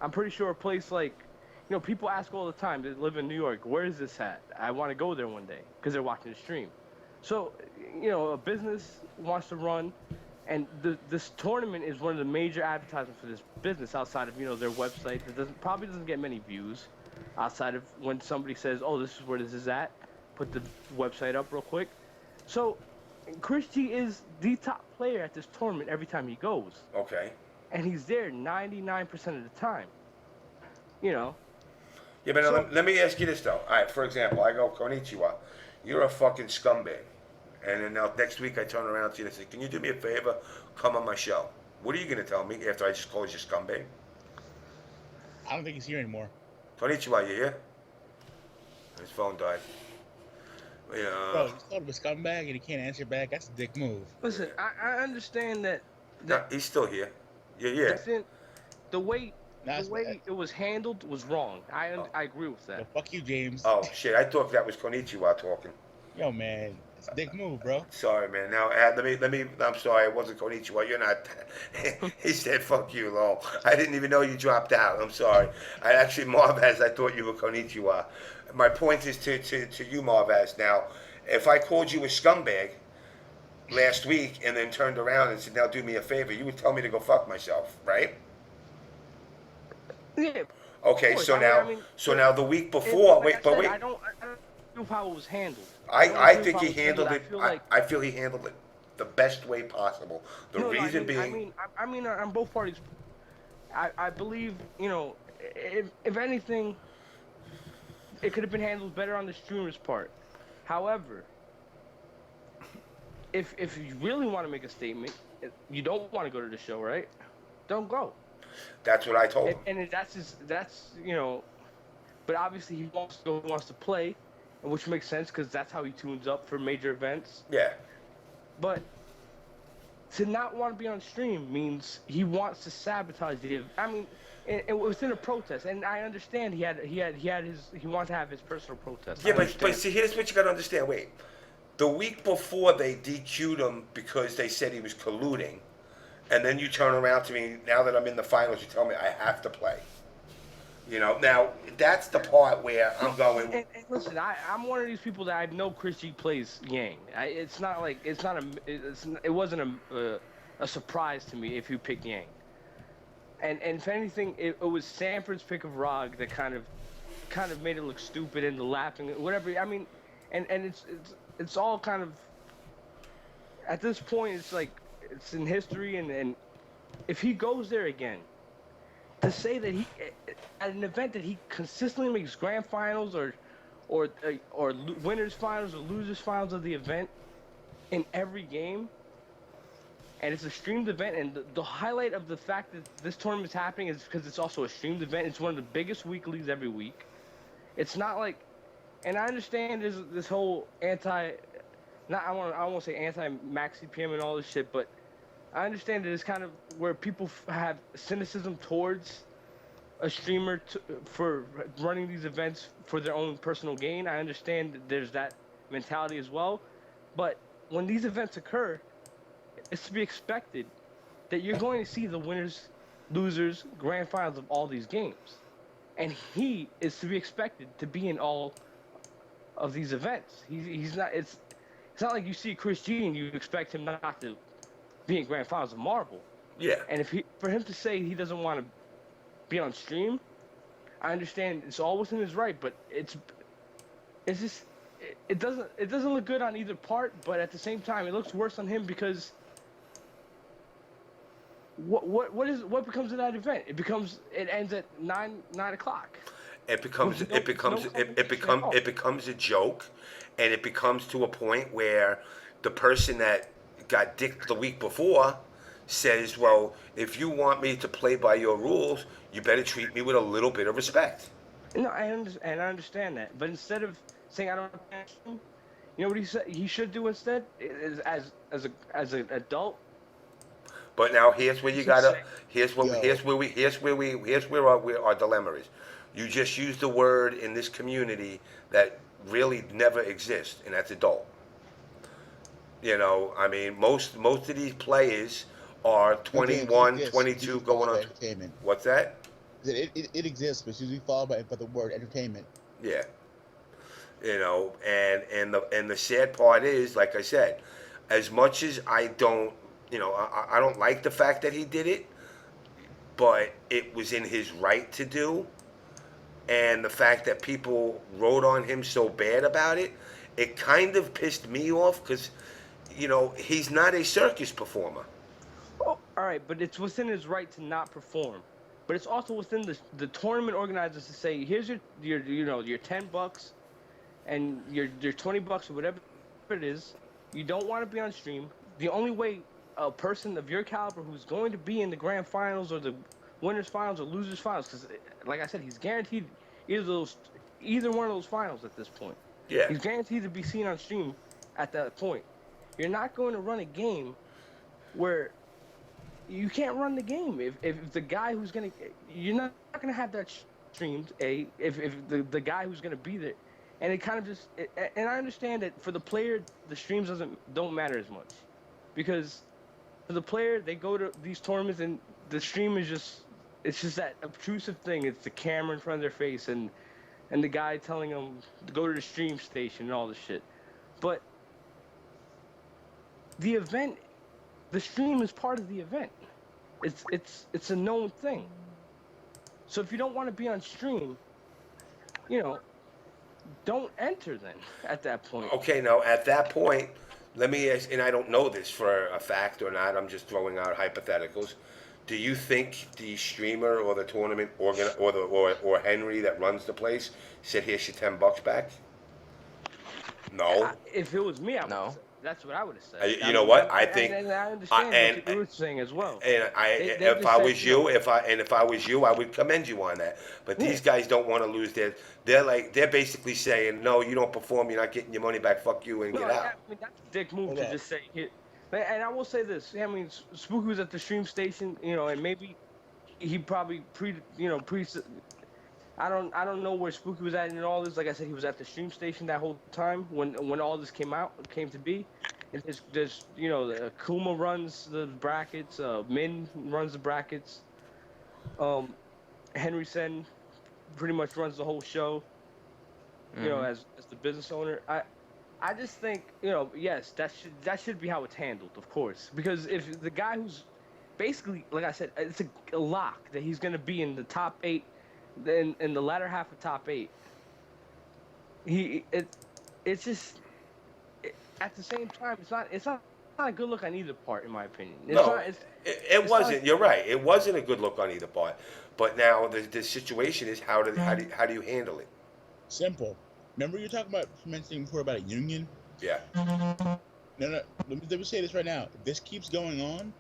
I'm pretty sure a place like people ask all the time. They live in New York. Where is this at? I want to go there one day because they're watching the stream. So a business wants to run, and this tournament is one of the major advertisements for this business outside of their website that probably doesn't get many views outside of when somebody says, oh, this is where this is at, put the website up real quick. So Chris G is the top player at this tournament every time he goes, Okay. and he's there 99% of the time. Yeah, but now, So- let me ask you this though. All right, for example, I go, Konnichiwa, you're a fucking scumbag. And then now next week I turn around to you and say, can you do me a favor? Come on my show. What are you going to tell me after I just called you scumbag? I don't think he's here anymore. Konnichiwa, you here? His phone died. Bro, Yeah. you called him a scumbag and he can't answer back. That's a dick move. Listen, I understand that No, he's still here. You're here. listen, the way That's it was handled was wrong. I agree with Yo, that. fuck you, James. Oh, shit. I thought that was Konnichiwa talking. Yo, man, it's a dick move, bro. Sorry, man. Now, let me, I'm sorry. It wasn't Konnichiwa. You're not. He said, fuck you, lol. I didn't even know you dropped out. I'm sorry. I actually, Marvaz, I thought you were Konnichiwa. My point is to you, Marvaz. Now, if I called you a scumbag last week and then turned around and said, now do me a favor, you would tell me to go fuck myself, right? Yeah. Okay, course. so now the week before, like wait, I said, wait. I don't know how it was handled. I don't think agree he with how handled I it. feel like I feel he handled it the best way possible. The no, reason I being, mean, on both parties. I believe if anything, it could have been handled better on the streamer's part. However, if you really want to make a statement, you don't want to go to the show, right? Don't go. that's what I told him. And that's but obviously he wants to play, which makes sense because that's how he tunes up for major events. Yeah, But to not want to be on stream means he wants to sabotage the. I mean, it was in a protest, and I understand he wanted to have his personal protest. yeah, I but understand. see, here's what you got to understand. Wait, the week before they DQ'd him because they said he was colluding, and then you turn around to me now that I'm in the finals, you tell me I have to play. Now that's the part where I'm going. And listen, I'm one of these people that I know Chris G plays Yang. It wasn't a surprise to me if you pick Yang. And if anything, it was Sanford's pick of Rog that kind of made it look stupid and the laughing, whatever. I mean, and it's all kind of at this point it's like it's in history and if he goes there again. To say that he, at an event that he consistently makes grand finals or winners finals or losers finals of the event in every game, and it's a streamed event, and the highlight of the fact that this tournament's happening is because it's also a streamed event. It's one of the biggest weeklies every week. It's not like, and I understand there's this whole I won't say anti-max CPM and all this shit, but I understand that it's kind of where people have cynicism towards a streamer for running these events for their own personal gain. I understand that there's that mentality as well. But when these events occur, it's to be expected that you're going to see the winners, losers, grand finals of all these games. And he is to be expected to be in all of these events. He's not. It's not like you see Chris G and you expect him not to being grand finals of Marvel. Yeah. And for him to say he doesn't want to be on stream, I understand it's all within his right, but it doesn't look good on either part, but at the same time it looks worse on him because what becomes of that event? It ends at 9 o'clock. It becomes a joke, and it becomes to a point where the person that got dicked the week before says, well, if you want me to play by your rules, you better treat me with a little bit of respect. No, I understand that, but instead of saying I don't understand, you know what he should do instead is as an adult. But now here's where you gotta. Here's Yo. where our dilemma is. You just used the word in this community that really never exists, and that's adult. You know, I mean, most of these players are No, James, 21, it exists. 22, It's usually going followed on. by entertainment. What's that? It exists, but it's usually followed by the word entertainment. Yeah. You know, and the sad part is, like I said, as much as I don't, you know, I don't like the fact that he did it, but it was in his right to do, and the fact that people wrote on him so bad about it, it kind of pissed me off because, you know, he's not a circus performer. Oh, all right, but it's within his right to not perform. But it's also within the tournament organizers to say, here's your your $10 and your $20 or whatever it is. You don't want to be on stream. The only way a person of your caliber who's going to be in the grand finals or the winners finals or losers finals, because like I said, he's guaranteed either one of those finals at this point. Yeah. He's guaranteed to be seen on stream at that point. You're not going to run a game where you can't run the game if the guy who's gonna you're not gonna have that streamed if the guy who's gonna be there, and it kind of just and I understand that for the player the streams don't matter as much, because for the player they go to these tournaments and the stream is just that obtrusive thing. It's the camera in front of their face and the guy telling them to go to the stream station and all this shit, but the event. The stream is part of the event. It's a known thing. So if you don't want to be on stream, you know, don't enter then at that point. Okay, now at that point, let me ask, and I don't know this for a fact or not, I'm just throwing out hypotheticals. Do you think the streamer or the tournament or Henry that runs the place said, here's your $10 back? No. If it was me, I would No. say. That's what I would have said. You know what? I think, and I understand what you were saying as well. and They if just I said, was you know, if I was you, I would commend you on that. But these guys don't want to lose they're basically saying, no, you don't perform, you're not getting your money back. Fuck you and no, get out. I mean, that's a dick move to just say it. And I will say this. I mean, Spooky was at the stream station, you know, and maybe he probably I don't know where Spooky was at in all this. Like I said, he was at the stream station that whole time when all this came to be. And there's you know, Kuma runs the brackets, Min runs the brackets, Henry Sen pretty much runs the whole show. You know, as the business owner, I just think, you know, yes, that should be how it's handled, of course, because if the guy who's basically, like I said, it's a lock that he's gonna be in the top 8. Then in the latter half of top 8, it's just at the same time it's not a good look on either part, in my opinion. It wasn't. You're right. It wasn't a good look on either part. But now the situation is how do you handle it? Simple. Remember you talking about mentioning before about a union? Yeah. No. Let me say this right now. If this keeps going on,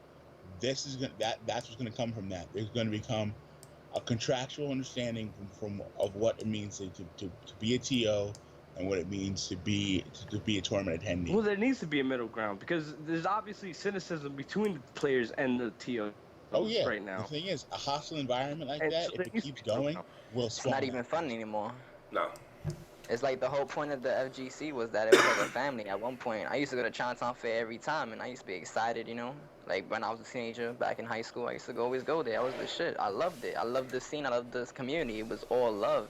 that's what's gonna come from that. There's gonna become a contractual understanding of what it means to be a TO and what it means to be a tournament attendee. Well, there needs to be a middle ground because there's obviously cynicism between the players and the TO. Oh yeah. Right now. The thing is, a hostile environment like that, So if it keeps going, will It's spawn. not even fun anymore. No. It's like the whole point of the FGC was that it was like a family. At one point, I used to go to Chinatown Fair every time, and I used to be excited, you know? Like, when I was a teenager, back in high school, I used to always go there. I was the shit. I loved it. I loved the scene. I loved this community. It was all love.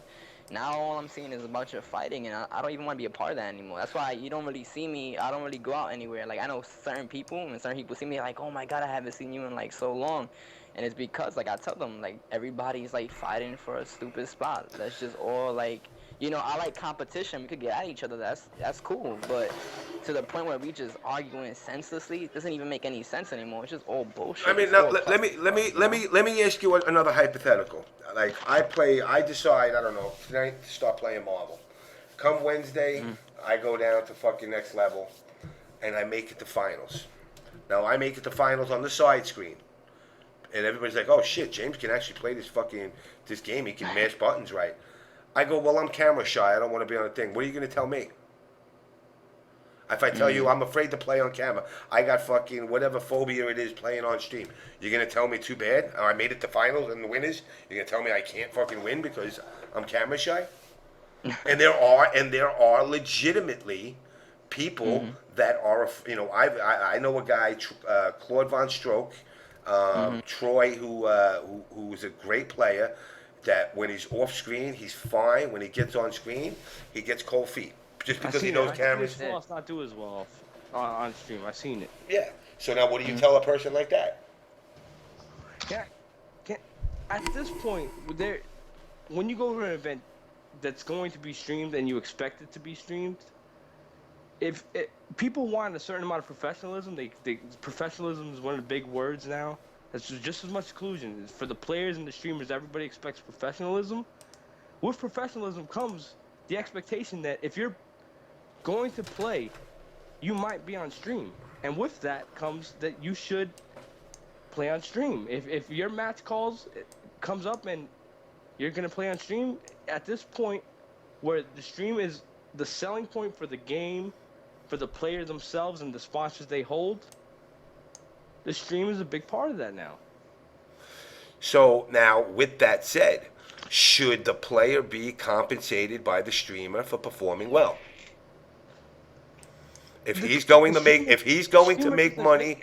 Now all I'm seeing is a bunch of fighting, and I don't even want to be a part of that anymore. That's why you don't really see me. I don't really go out anywhere. Like, I know certain people, and certain people see me like, oh my God, I haven't seen you in, like, so long. And it's because, like, I tell them, like, everybody's, like, fighting for a stupid spot. That's just all, like... You know, I like competition. We could get at each other. That's cool. But to the point where we just arguing senselessly, it doesn't even make any sense anymore. It's just all bullshit. I mean, now, let me ask you another hypothetical. Like I decide, I don't know, tonight to start playing Marvel. Come Wednesday, I go down to fucking next level, and I make it to finals. Now I make it to finals on the side screen, and everybody's like, "Oh shit, James can actually play this game. He can mash buttons right." I go, well, I'm camera shy. I don't want to be on a thing. What are you going to tell me? If I tell you I'm afraid to play on camera, I got fucking whatever phobia it is playing on stream. You're gonna tell me too bad? Or I made it to finals and the winners. You're gonna tell me I can't fucking win because I'm camera shy? And there are legitimately people that are, I know a guy, Claude Von Stroke, Troy, who is a great player. That when he's off screen, he's fine. When he gets on screen, he gets cold feet just because he knows cameras. His boss not do as well on stream. I've seen it. Yeah. So now, what do you tell a person like that? At this point, when you go to an event that's going to be streamed and you expect it to be streamed, if people want a certain amount of professionalism, professionalism is one of the big words now. That's just as much exclusion. For the players and the streamers, everybody expects professionalism. With professionalism comes the expectation that if you're going to play, you might be on stream. And with that comes that you should play on stream. If your match comes up and you're going to play on stream, at this point where the stream is the selling point for the game, for the players themselves and the sponsors they hold, the stream is a big part of that now. So now, with that said, should the player be compensated by the streamer for performing well? If he's going to make money,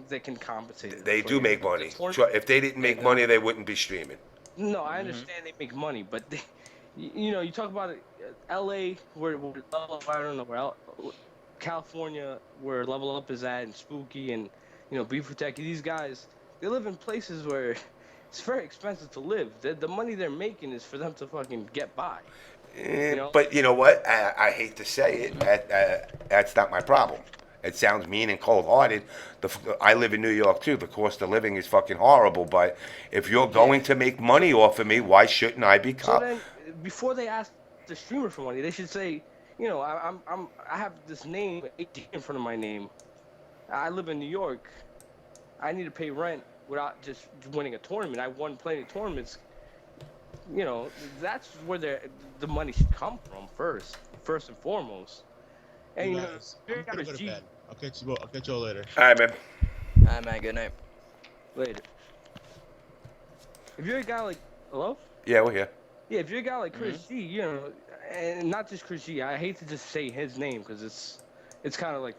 they can compensate. They do make money. If they didn't make money, they wouldn't be streaming. No, I understand they make money, but you talk about it, L.A. where I don't know where California where Level Up is at, and Spooky and Wtih. These guys, they live in places where it's very expensive to live. The money they're making is for them to fucking get by. But you know what? I hate to say it. That's not my problem. It sounds mean and cold-hearted. I live in New York too. The cost of living is fucking horrible. But if you're going to make money off of me, why shouldn't I be? So then, before they ask the streamer for money, they should say, I have this name, 18 in front of my name. I live in New York. I need to pay rent without just winning a tournament. I won plenty of tournaments. That's where the money should come from first and foremost. And I'm gonna go to bed. I'll catch you all later. All right, man. All right, man. Good night. Later. If you're a guy like, hello? Yeah, we're here. Yeah, if you're a guy like Chris G, and not just Chris G, I hate to just say his name because it's kind of like,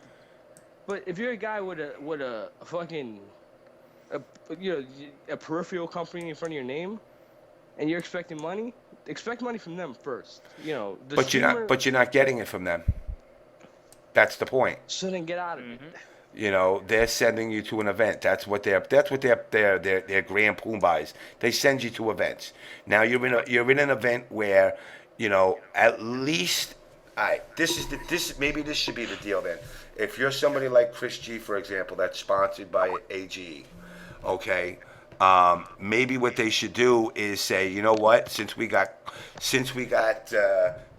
but if you're a guy with a fucking, a peripheral company in front of your name, and you're expecting money, expect money from them first. But you're not getting it from them. That's the point. So then get out of it. They're sending you to an event. That's what their grand poombas. They send you to events. Now you're in an event where, at least, maybe this should be the deal then. If you're somebody like Chris G, for example, that's sponsored by AGE, okay. Maybe what they should do is say, you know what? Since we got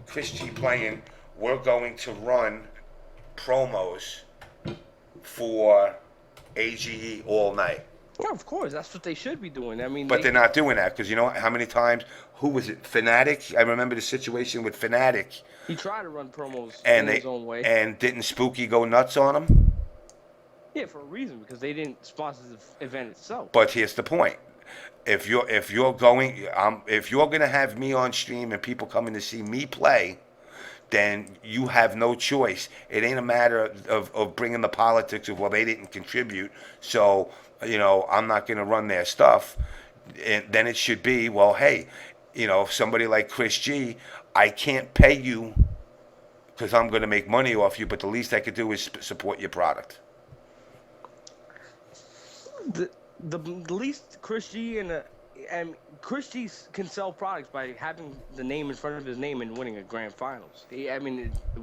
Chris G playing, we're going to run promos for AGE all night. Yeah, of course, that's what they should be doing. I mean, but they're not doing that because you know how many times? Who was it? Fnatic. I remember the situation with Fnatic. He tried to run promos his own way. And didn't Spooky go nuts on him? Yeah, for a reason, because they didn't sponsor the event itself. But here's the point: if you're gonna have me on stream and people coming to see me play, then you have no choice. It ain't a matter of bringing the politics of, well, they didn't contribute, so I'm not gonna run their stuff. And then it should be, well, hey, somebody like Chris G, I can't pay you because I'm gonna make money off you, but the least I could do is support your product. The least Chris G and Chris G can sell products by having the name in front of his name and winning a grand finals. It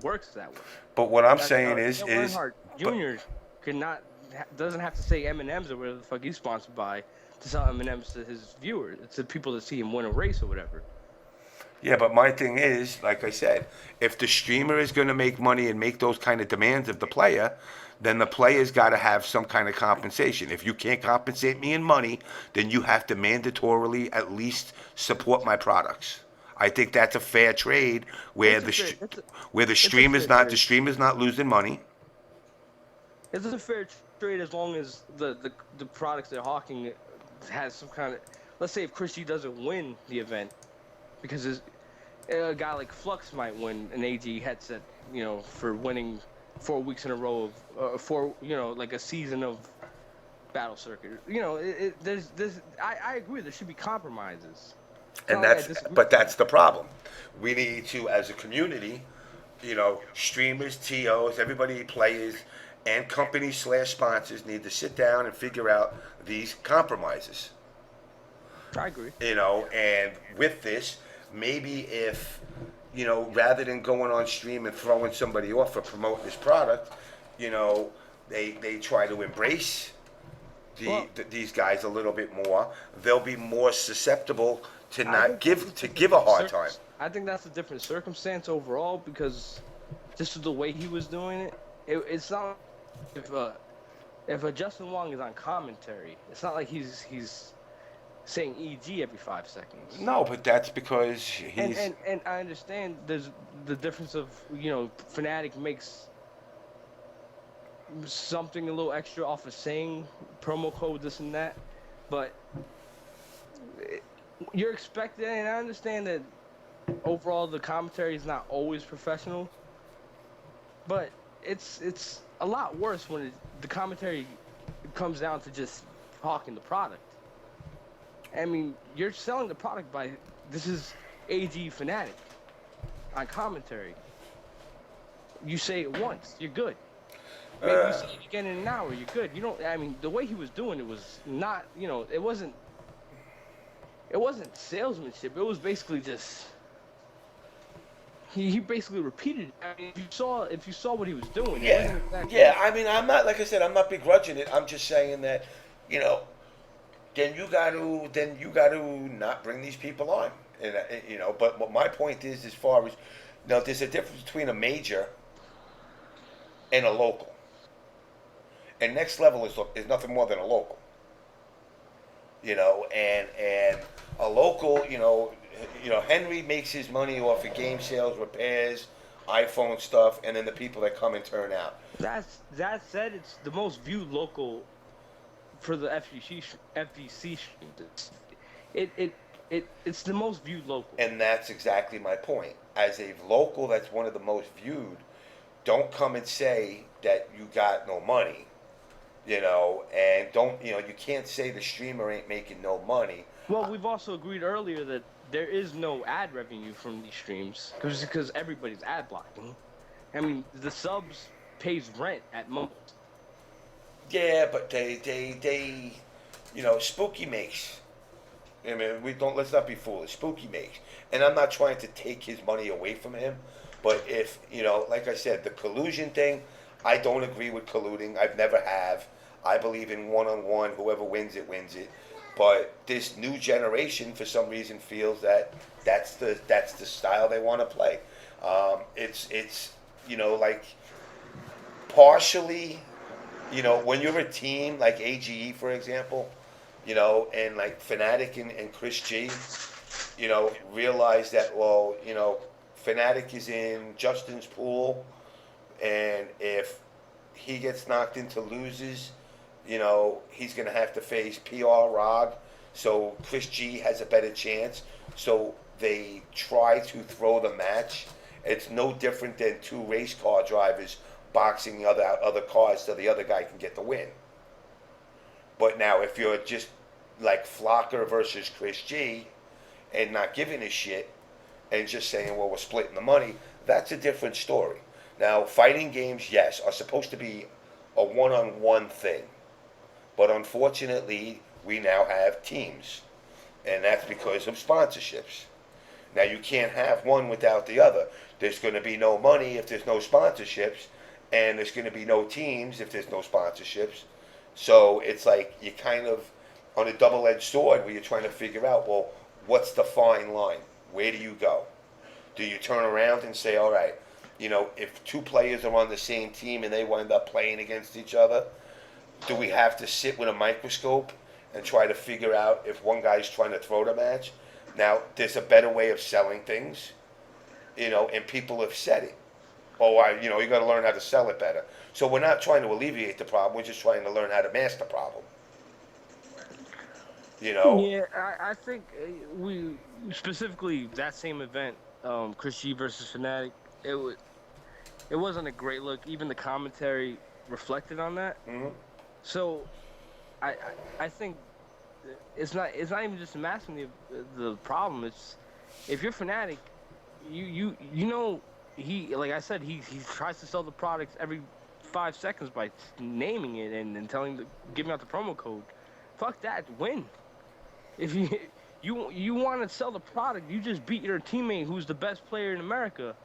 works that way. But what I'm saying is Earnhardt Jr. doesn't have to say M&M's or whatever the fuck he's sponsored by to sell M&M's to his viewers. It's the people that see him win a race or whatever. Yeah, but my thing is, like I said, if the streamer is going to make money and make those kind of demands of the player, then the player's got to have some kind of compensation. If you can't compensate me in money, then you have to mandatorily at least support my products. I think that's a fair trade where It's a fair- it's a- where the it's a streamer's fair not trade. the streamer's not losing money. It's a fair trade as long as the products they're hawking has some kind of. Let's say if Chris G doesn't win the event, because a guy like Flux might win an AG headset, for winning 4 weeks in a row of like a season of Battle Circuit. I agree there should be compromises. It's And not like I that's disagree but with that's that. the problem. We need to, as a community, streamers, TOs, everybody, players, and companies / sponsors need to sit down and figure out these compromises. I agree. And with this, maybe if, rather than going on stream and throwing somebody off for promoting this product, they try to embrace these guys a little bit more. They'll be more susceptible to not give a hard time. I think that's a different circumstance overall because just the way he was doing it, it's not if a Justin Wong is on commentary, it's not like he's saying EG every 5 seconds. No, but that's because he's And I understand there's the difference of Fnatic makes something a little extra off of saying promo code this and that, but you're expected, and I understand that overall the commentary is not always professional, but it's a lot worse when the commentary comes down to just hawking the product. I mean, you're selling the product by this is AG Fnatic on commentary. You say it once, you're good. Maybe you say it again in an hour, you're good. I mean, the way he was doing it was not, it wasn't salesmanship. It was basically just he basically repeated it. I mean, if you saw what he was doing, it wasn't exactly, I mean, I'm not, like I said, I'm not begrudging it. I'm just saying that, then you got to not bring these people on, and But what my point is, as far as there's a difference between a major and a local, and Next Level is nothing more than a local, and a local, Henry makes his money off of game sales, repairs, iPhone stuff, and then the people that come and turn out. That said, it's the most viewed local for the FVC streams. It's the most viewed local. And that's exactly my point. As a local that's one of the most viewed, don't come and say that you got no money, and don't, you can't say the streamer ain't making no money. Well, we've also agreed earlier that there is no ad revenue from these streams because everybody's ad blocking. I mean, the subs pays rent at most. Yeah, but they Spooky makes. I mean, let's not be foolish. Spooky makes, and I'm not trying to take his money away from him, but if like I said, the collusion thing, I don't agree with colluding. I've never have. I believe in one-on-one. Whoever wins it wins it. But this new generation, for some reason, feels that that's the style they want to play. It's like partially. When you're a team like AGE, for example, and like Fnatic and Chris G, realize that, well, Fnatic is in Justin's pool, and if he gets knocked into loses, he's going to have to face PR Rog, so Chris G has a better chance. So they try to throw the match. It's no different than two race car drivers boxing the other cars so the other guy can get the win. But now if you're just like Flocker versus Chris G and not giving a shit and just saying, well, we're splitting the money, that's a different story. Now, fighting games, yes, are supposed to be a one-on-one thing. But unfortunately, we now have teams. And that's because of sponsorships. Now, you can't have one without the other. There's going to be no money if there's no sponsorships. And there's going to be no teams if there's no sponsorships. So it's like you're kind of on a double-edged sword where you're trying to figure out, well, what's the fine line? Where do you go? Do you turn around and say, all right, if two players are on the same team and they wind up playing against each other, do we have to sit with a microscope and try to figure out if one guy's trying to throw the match? Now, there's a better way of selling things, and people have said it. Oh, you got to learn how to sell it better. So we're not trying to alleviate the problem. We're just trying to learn how to mask the problem. Yeah, I think we specifically that same event, Chris G versus Fnatic. It wasn't a great look. Even the commentary reflected on that. Mhm. So, I I think it's not even just masking the problem. It's if you're Fnatic, you know he like I said he tries to sell the products every 5 seconds by naming it and giving out the promo code. Fuck that, win. If you want to sell the product, you just beat your teammate who's the best player in America,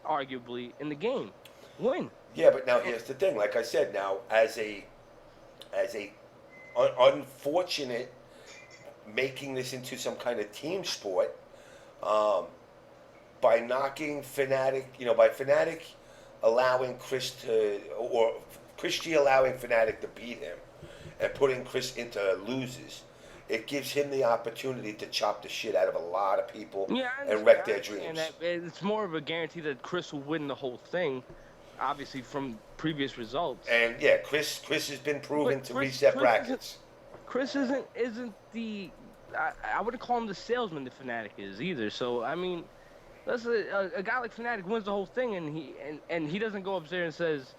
arguably in the game. Win. Yeah, but now here's the thing. Like I said, now as a unfortunate making this into some kind of team sport, by knocking Fnatic, by Fnatic allowing Chris G allowing Fnatic to beat him and putting Chris into loses, it gives him the opportunity to chop the shit out of a lot of people and wreck their dreams. It's more of a guarantee that Chris will win the whole thing, obviously from previous results. And yeah, Chris has been proven to reset brackets. Chris isn't the I wouldn't call him the salesman that Fnatic is either. So I mean, let's a guy like Fnatic wins the whole thing and he doesn't go up there and says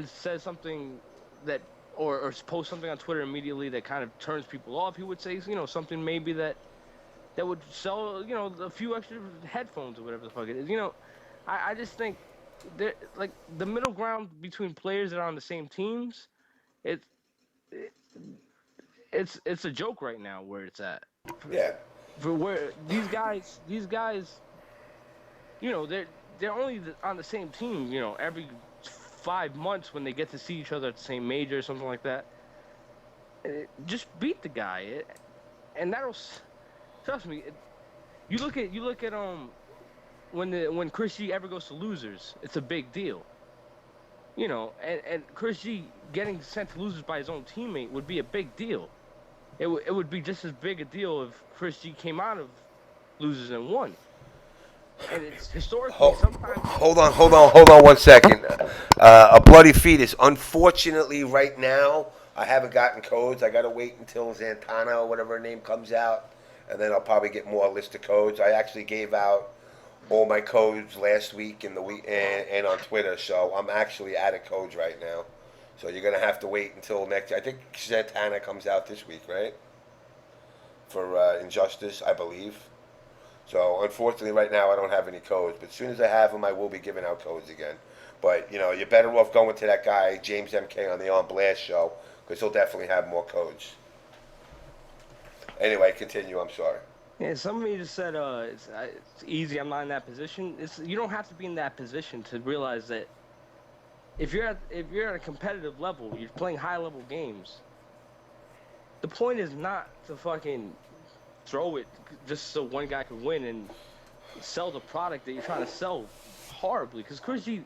says something that or post something on Twitter immediately that kind of turns people off. He would say something maybe that would sell a few extra headphones or whatever the fuck it is. I just think like the middle ground between players that are on the same teams, it's a joke right now where it's at. Yeah. For where these guys, they're only on the same team, every 5 months when they get to see each other at the same major or something like that. Just beat the guy, and that'll trust me. You look at when Chris G ever goes to losers, it's a big deal. And Chris G getting sent to losers by his own teammate would be a big deal. It would be just as big a deal if Chris G came out of losers and won. And it's historically sometimes. Hold on 1 second. A bloody fetus. Unfortunately, right now, I haven't gotten codes. I gotta wait until Zantana or whatever her name comes out, and then I'll probably get more list of codes. I actually gave out all my codes last week and on Twitter, so I'm actually out of codes right now. So you're gonna have to wait until next. I think Zantana comes out this week, right? For Injustice, I believe. So unfortunately, right now I don't have any codes. But as soon as I have them, I will be giving out codes again. But you're better off going to that guy JamessMK on the On Blast show because he'll definitely have more codes. Anyway, continue. I'm sorry. Yeah, somebody just said it's easy. I'm not in that position. You don't have to be in that position to realize that if you're at a competitive level, you're playing high level games. The point is not to fucking throw it just so one guy can win and sell the product that you're trying to sell horribly. Because Chris G,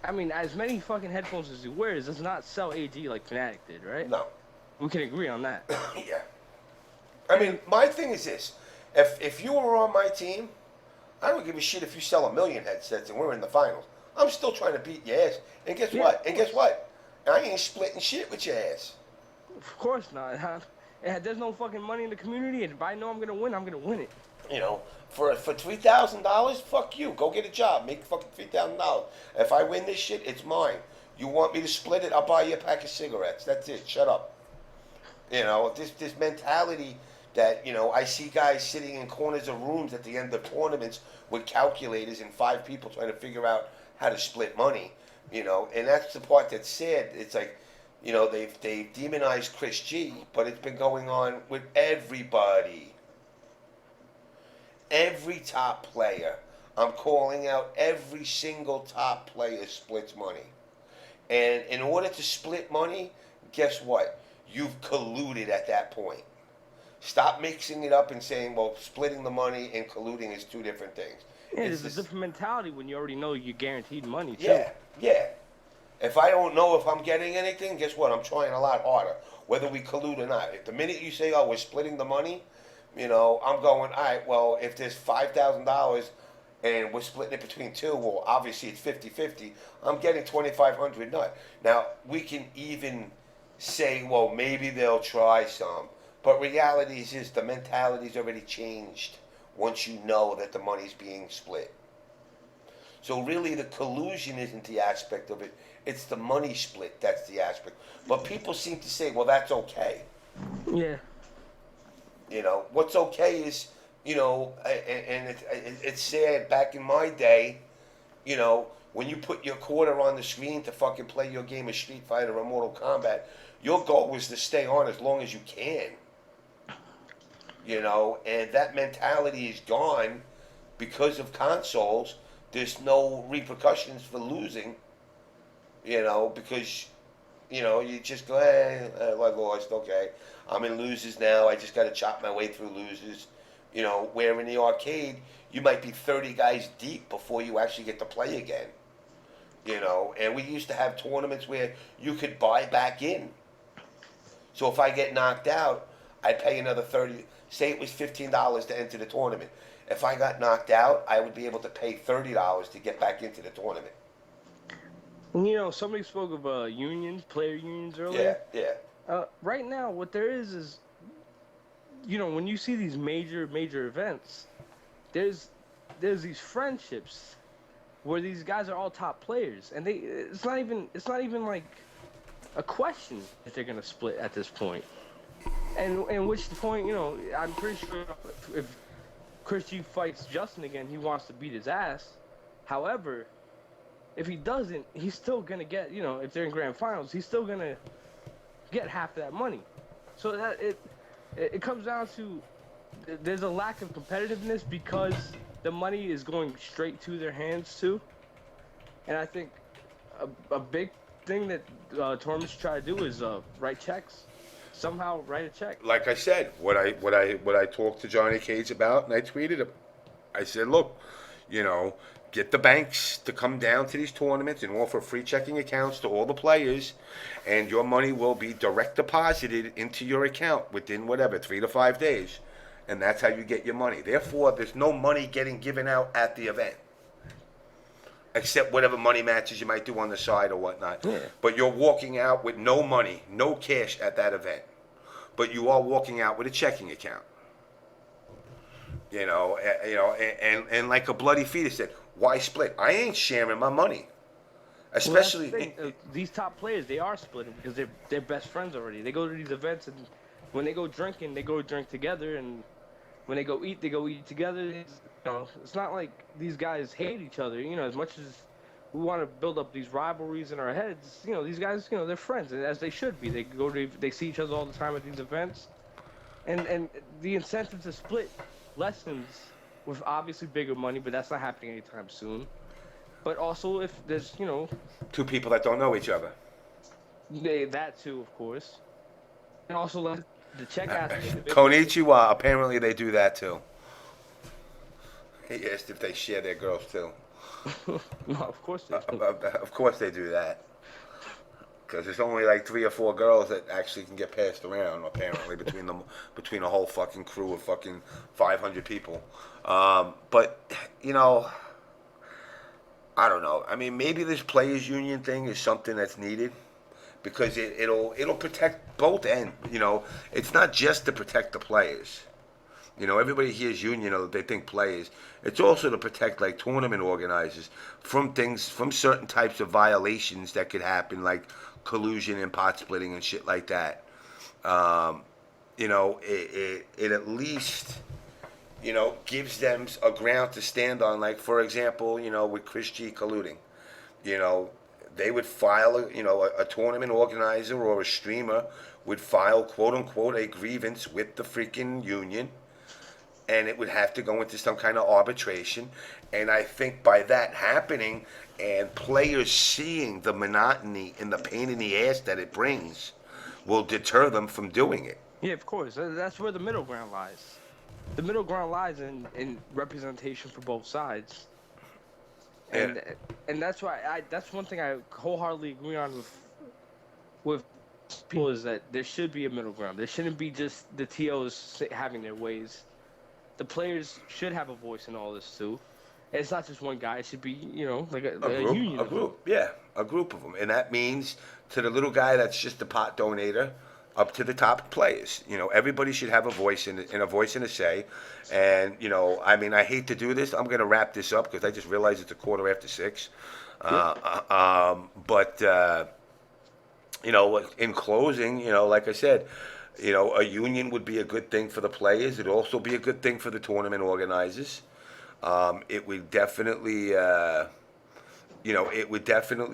I mean, as many fucking headphones as he wears, does not sell AG like Fnatic did, right? No. We can agree on that. Yeah. I mean, my thing is this: if you were on my team, I don't give a shit if you sell 1 million headsets and we're in the finals. I'm still trying to beat your ass. And guess what? I ain't splitting shit with your ass. Of course not. There's no fucking money in the community, and if I know I'm gonna win, I'm gonna win it. For $3,000, fuck you. Go get a job. Make fucking $3,000. If I win this shit, it's mine. You want me to split it? I'll buy you a pack of cigarettes. That's it. Shut up. This mentality that I see guys sitting in corners of rooms at the end of tournaments with calculators and 5 people trying to figure out how to split money. And that's the part that's sad. It's like. They've demonized Chris G, but it's been going on with everybody. Every top player. I'm calling out every single top player splits money. And in order to split money, guess what? You've colluded at that point. Stop mixing it up and saying, well, splitting the money and colluding is 2 different things. Yeah, there's a different mentality when you already know you're guaranteed money, too. Yeah. If I don't know if I'm getting anything, guess what? I'm trying a lot harder, whether we collude or not. If the minute you say, oh, we're splitting the money, You know, I'm going, all right, well, if there's $5,000 and we're splitting it between two, well, obviously it's 50-50. I'm getting 2,500 nut. Now, we can even say, well, maybe they'll try some. But reality is the mentality's already changed once you know that the money's being split. So really the collusion isn't the aspect of it. It's the money split that's the aspect. But people seem to say, well, that's okay. Yeah. You know, what's okay is, you know, and it's sad. Back in my day, you know, when you put your quarter on the screen to fucking play your game of Street Fighter or Mortal Kombat, your goal was to stay on as long as you can. You know, and that mentality is gone because of consoles. There's no repercussions for losing, you know, because, you know, you just go, I lost, okay. I'm in losers now. I just got to chop my way through losers. You know, where in the arcade, you might be 30 guys deep before you actually get to play again. You know, and we used to have tournaments where you could buy back in. So if I get knocked out, I'd pay another 30. Say it was $15 to enter the tournament. If I got knocked out, I would be able to pay $30 to get back into the tournament. You know, somebody spoke of unions, player unions earlier. Yeah. Right now, what there is, you know, when you see these major events, there's these friendships where these guys are all top players, and it's not even like a question if they're gonna split at this point. And which point, you know, I'm pretty sure if Chris G fights Justin again, he wants to beat his ass. However, if he doesn't, he's still gonna get, you know, if they're in grand finals, he's still gonna get half of that money. So that it comes down to there's a lack of competitiveness because the money is going straight to their hands too. And I think a big thing that tournaments try to do is write checks. Somehow write a check. Like I said, what I talked to Johnny Cage about, and I tweeted him. I said, look, you know, get the banks to come down to these tournaments and offer free checking accounts to all the players, and your money will be direct deposited into your account within whatever 3 to 5 days, and that's how you get your money. Therefore, there's no money getting given out at the event, except whatever money matches you might do on the side or whatnot. Yeah. But you're walking out with no money, no cash at that event. But you are walking out with a checking account. You know, and like a bloody fetus said, why split? I ain't sharing my money. Especially these top players, they are splitting because they're best friends already. They go to these events, and when they go drinking, they go drink together, and when they go eat together. You know, it's not like these guys hate each other. You know, as much as we want to build up these rivalries in our heads, you know, these guys, you know, they're friends, and as they should be. They see each other all the time at these events, and the incentive to split lessens with obviously bigger money, but that's not happening anytime soon. But also, if there's, you know, two people that don't know each other. That too, of course, and also let the check aspect. Konichiwa, apparently they do that too. He asked if they share their girls too. No, of course they do. Of course they do that. Because there's only like 3 or 4 girls that actually can get passed around, apparently, between a whole fucking crew of fucking 500 people. But, you know, I don't know. I mean, maybe this players union thing is something that's needed because it'll protect both ends. You know, it's not just to protect the players. You know, everybody hears union, they think players. It's also to protect, like, tournament organizers from certain types of violations that could happen, like collusion and pot splitting and shit like that. You know, it at least, you know, gives them a ground to stand on. Like, for example, you know, with Chris G colluding, you know, they would file, you know, a tournament organizer or a streamer would file, quote unquote, a grievance with the freaking union. And it would have to go into some kind of arbitration. And I think by that happening and players seeing the monotony and the pain in the ass that it brings will deter them from doing it. Yeah, of course. That's where the middle ground lies. The middle ground lies in representation for both sides. And that's why that's one thing I wholeheartedly agree on with people is that there should be a middle ground. There shouldn't be just the TOs having their ways. The players should have a voice in all this too. And it's not just one guy. It should be, like a union. A group, yeah, a group of them, and that means to the little guy that's just a pot donator, up to the top players. Everybody should have a voice and a voice and a say. And I mean, I hate to do this. I'm going to wrap this up because I just realized it's 6:15. But in closing, like I said, a union would be a good thing for the players. It'd also be a good thing for the tournament organizers. It would definitely,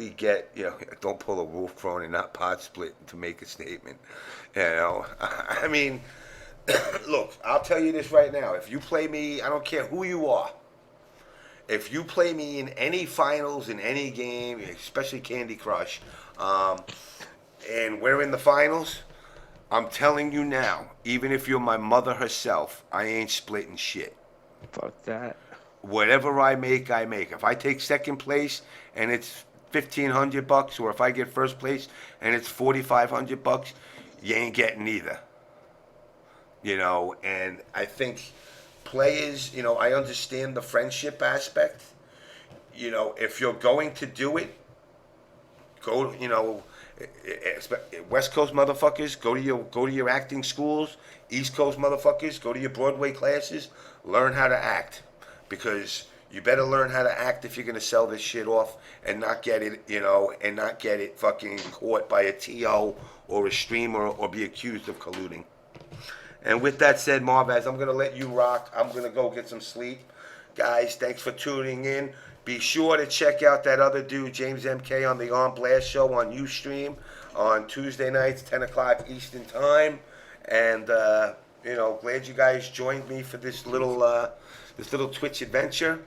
get, don't pull a wolf crone and not pot split to make a statement. I mean, look, I'll tell you this right now. If you play me, I don't care who you are. If you play me in any finals, in any game, especially Candy Crush, and we're in the finals, I'm telling you now, even if you're my mother herself, I ain't splitting shit. Fuck that. Whatever I make, I make. If I take second place and it's $1,500, or if I get first place and it's $4,500, you ain't getting either. And I think players, I understand the friendship aspect. If you're going to do it, go, West Coast motherfuckers, go to your acting schools. East Coast motherfuckers, go to your Broadway classes. Learn how to act, because you better learn how to act if you're gonna sell this shit off and not get it, and not get it fucking caught by a TO or a streamer or be accused of colluding. And with that said, Marvaz, I'm gonna let you rock. I'm gonna go get some sleep. Guys, thanks for tuning in. Be sure to check out that other dude, JamessMK, on the On Blast show on Ustream on Tuesday nights, 10 o'clock Eastern Time. And, glad you guys joined me for this little Twitch adventure.